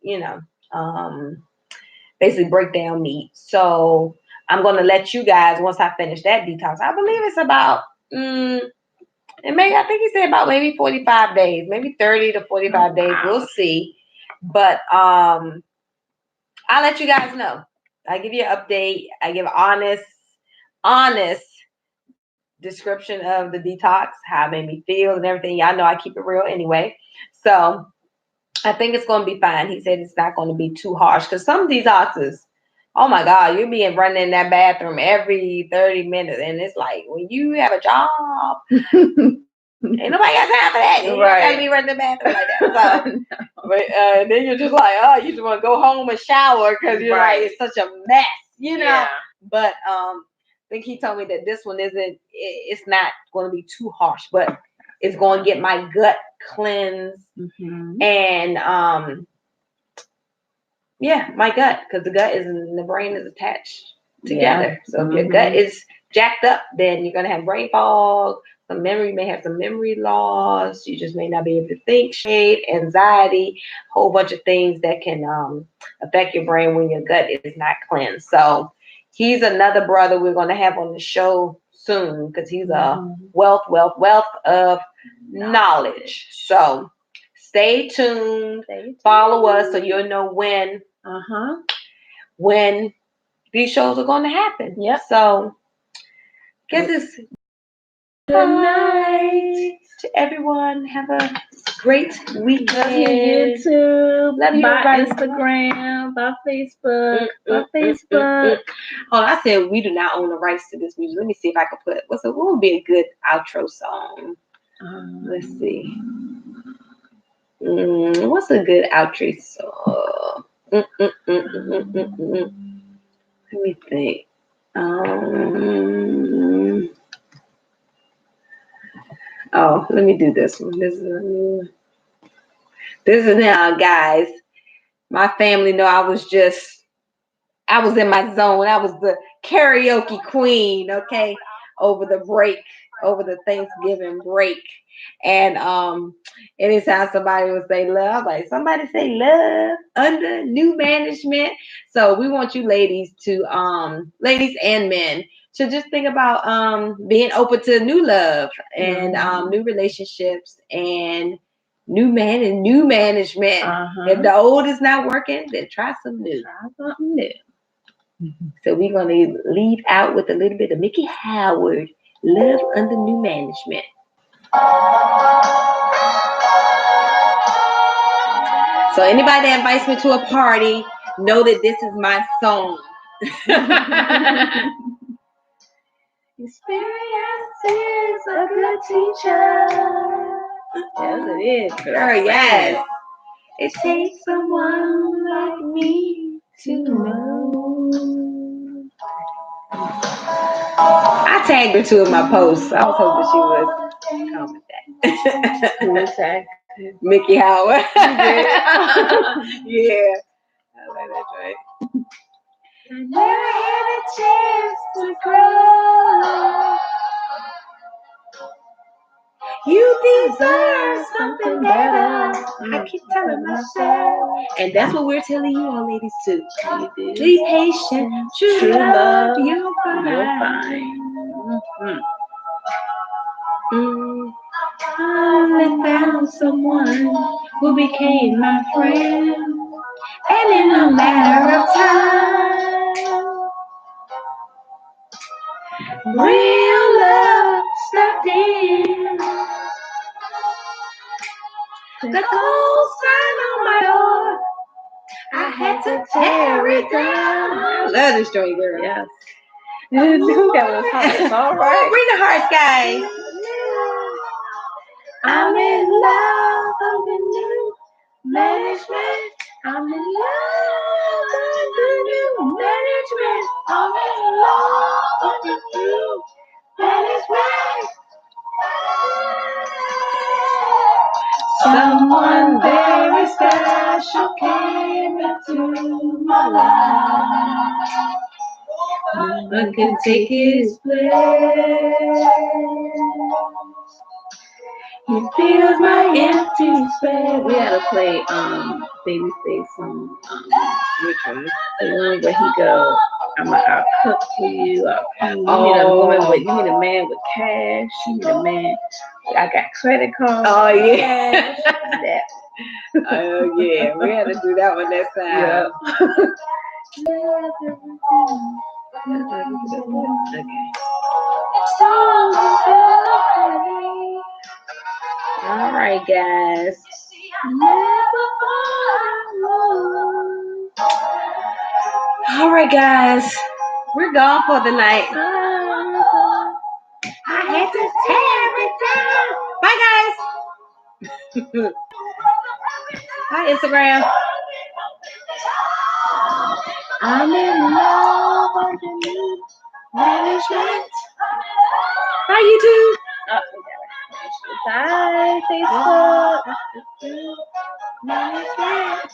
S2: basically break down meat. So I'm gonna let you guys, once I finish that detox, I believe it's about and maybe I think he said about maybe 45 days, maybe 30 to 45 days. We'll see. But I'll let you guys know. I give you an update. I give honest description of the detox, how it made me feel and everything. Y'all know I keep it real anyway. So I think it's going to be fine. He said it's not going to be too harsh because some detoxes, oh my God, you're being running in that bathroom every 30 minutes. And it's like, when you have a job, ain't nobody got time for that. You gotta be running the bathroom like that. So, but then you're just like, oh, you just want to go home and shower because you're like, it's such a mess, you know. Yeah. But I think he told me that this one it's not going to be too harsh, but it's going to get my gut cleansed and my gut, because the gut and the brain is attached together. So if your gut is jacked up, then you're gonna have brain fog. You may have some memory loss. You just may not be able to think straight, anxiety, a whole bunch of things that can affect your brain when your gut is not cleansed. So he's another brother we're gonna have on the show soon because he's a wealth of knowledge. So stay tuned. Follow us so you'll know when these shows are going to happen. Yep. So guess it's good night to everyone. Have a great weekend.
S1: Love you, YouTube. Love you, by Instagram, by Facebook, by Facebook.
S2: Oh, I said we do not own the rights to this music. Let me see if I can put what would be a good outro song. Let's see. What's a good outro song? Let me think. Let me do this one. This is now, guys. My family know I was in my zone. I was the karaoke queen, okay, over the Thanksgiving break. And anytime somebody would say love, like somebody say love under new management. So we want you ladies ladies and men, to just think about being open to new love and new relationships and new management. If the old is not working, then try some new. Try something new. So we're gonna leave out with a little bit of Mickey Howard, Love Under New Management. So anybody that invites me to a party, know that this is my song. Experience is a good teacher. Yes, it is. Girl, yes. It takes someone like me to know. I tagged her too in my post. I was hoping she would comment that. Who was that? Mickey Howard. Yeah. I like that joint. Never had a chance to grow. You deserve something better. I keep telling myself. And that's what we're telling you all ladies too. Be patient. True love. You'll find. I found someone who became my friend. And in a matter of time, real love stepped in. The cold sign on my door, I had to tear it down. I love this joint, girl. Yes. That was hot. All right. Bring the hearts, guys. I'm in love with the new management. I'm in love with the new management. I'm in love with the new management. Someone very special came into my life. No one can take his place. He fills my empty space.
S1: We gotta play Babyface song. Which one? The one where he go, I'll cook for you. You need a woman with, you need a man with cash. You need a man. I got credit cards.
S2: Oh yeah.
S1: That.
S2: Oh yeah. We had to do that one next time.
S1: All right, guys.
S2: All right, guys. We're gone for the night. I had to tear it down. Bye, guys. Hi, Instagram. I'm in love underneath management. Hi, YouTube.
S1: Bye, Facebook.
S2: Management.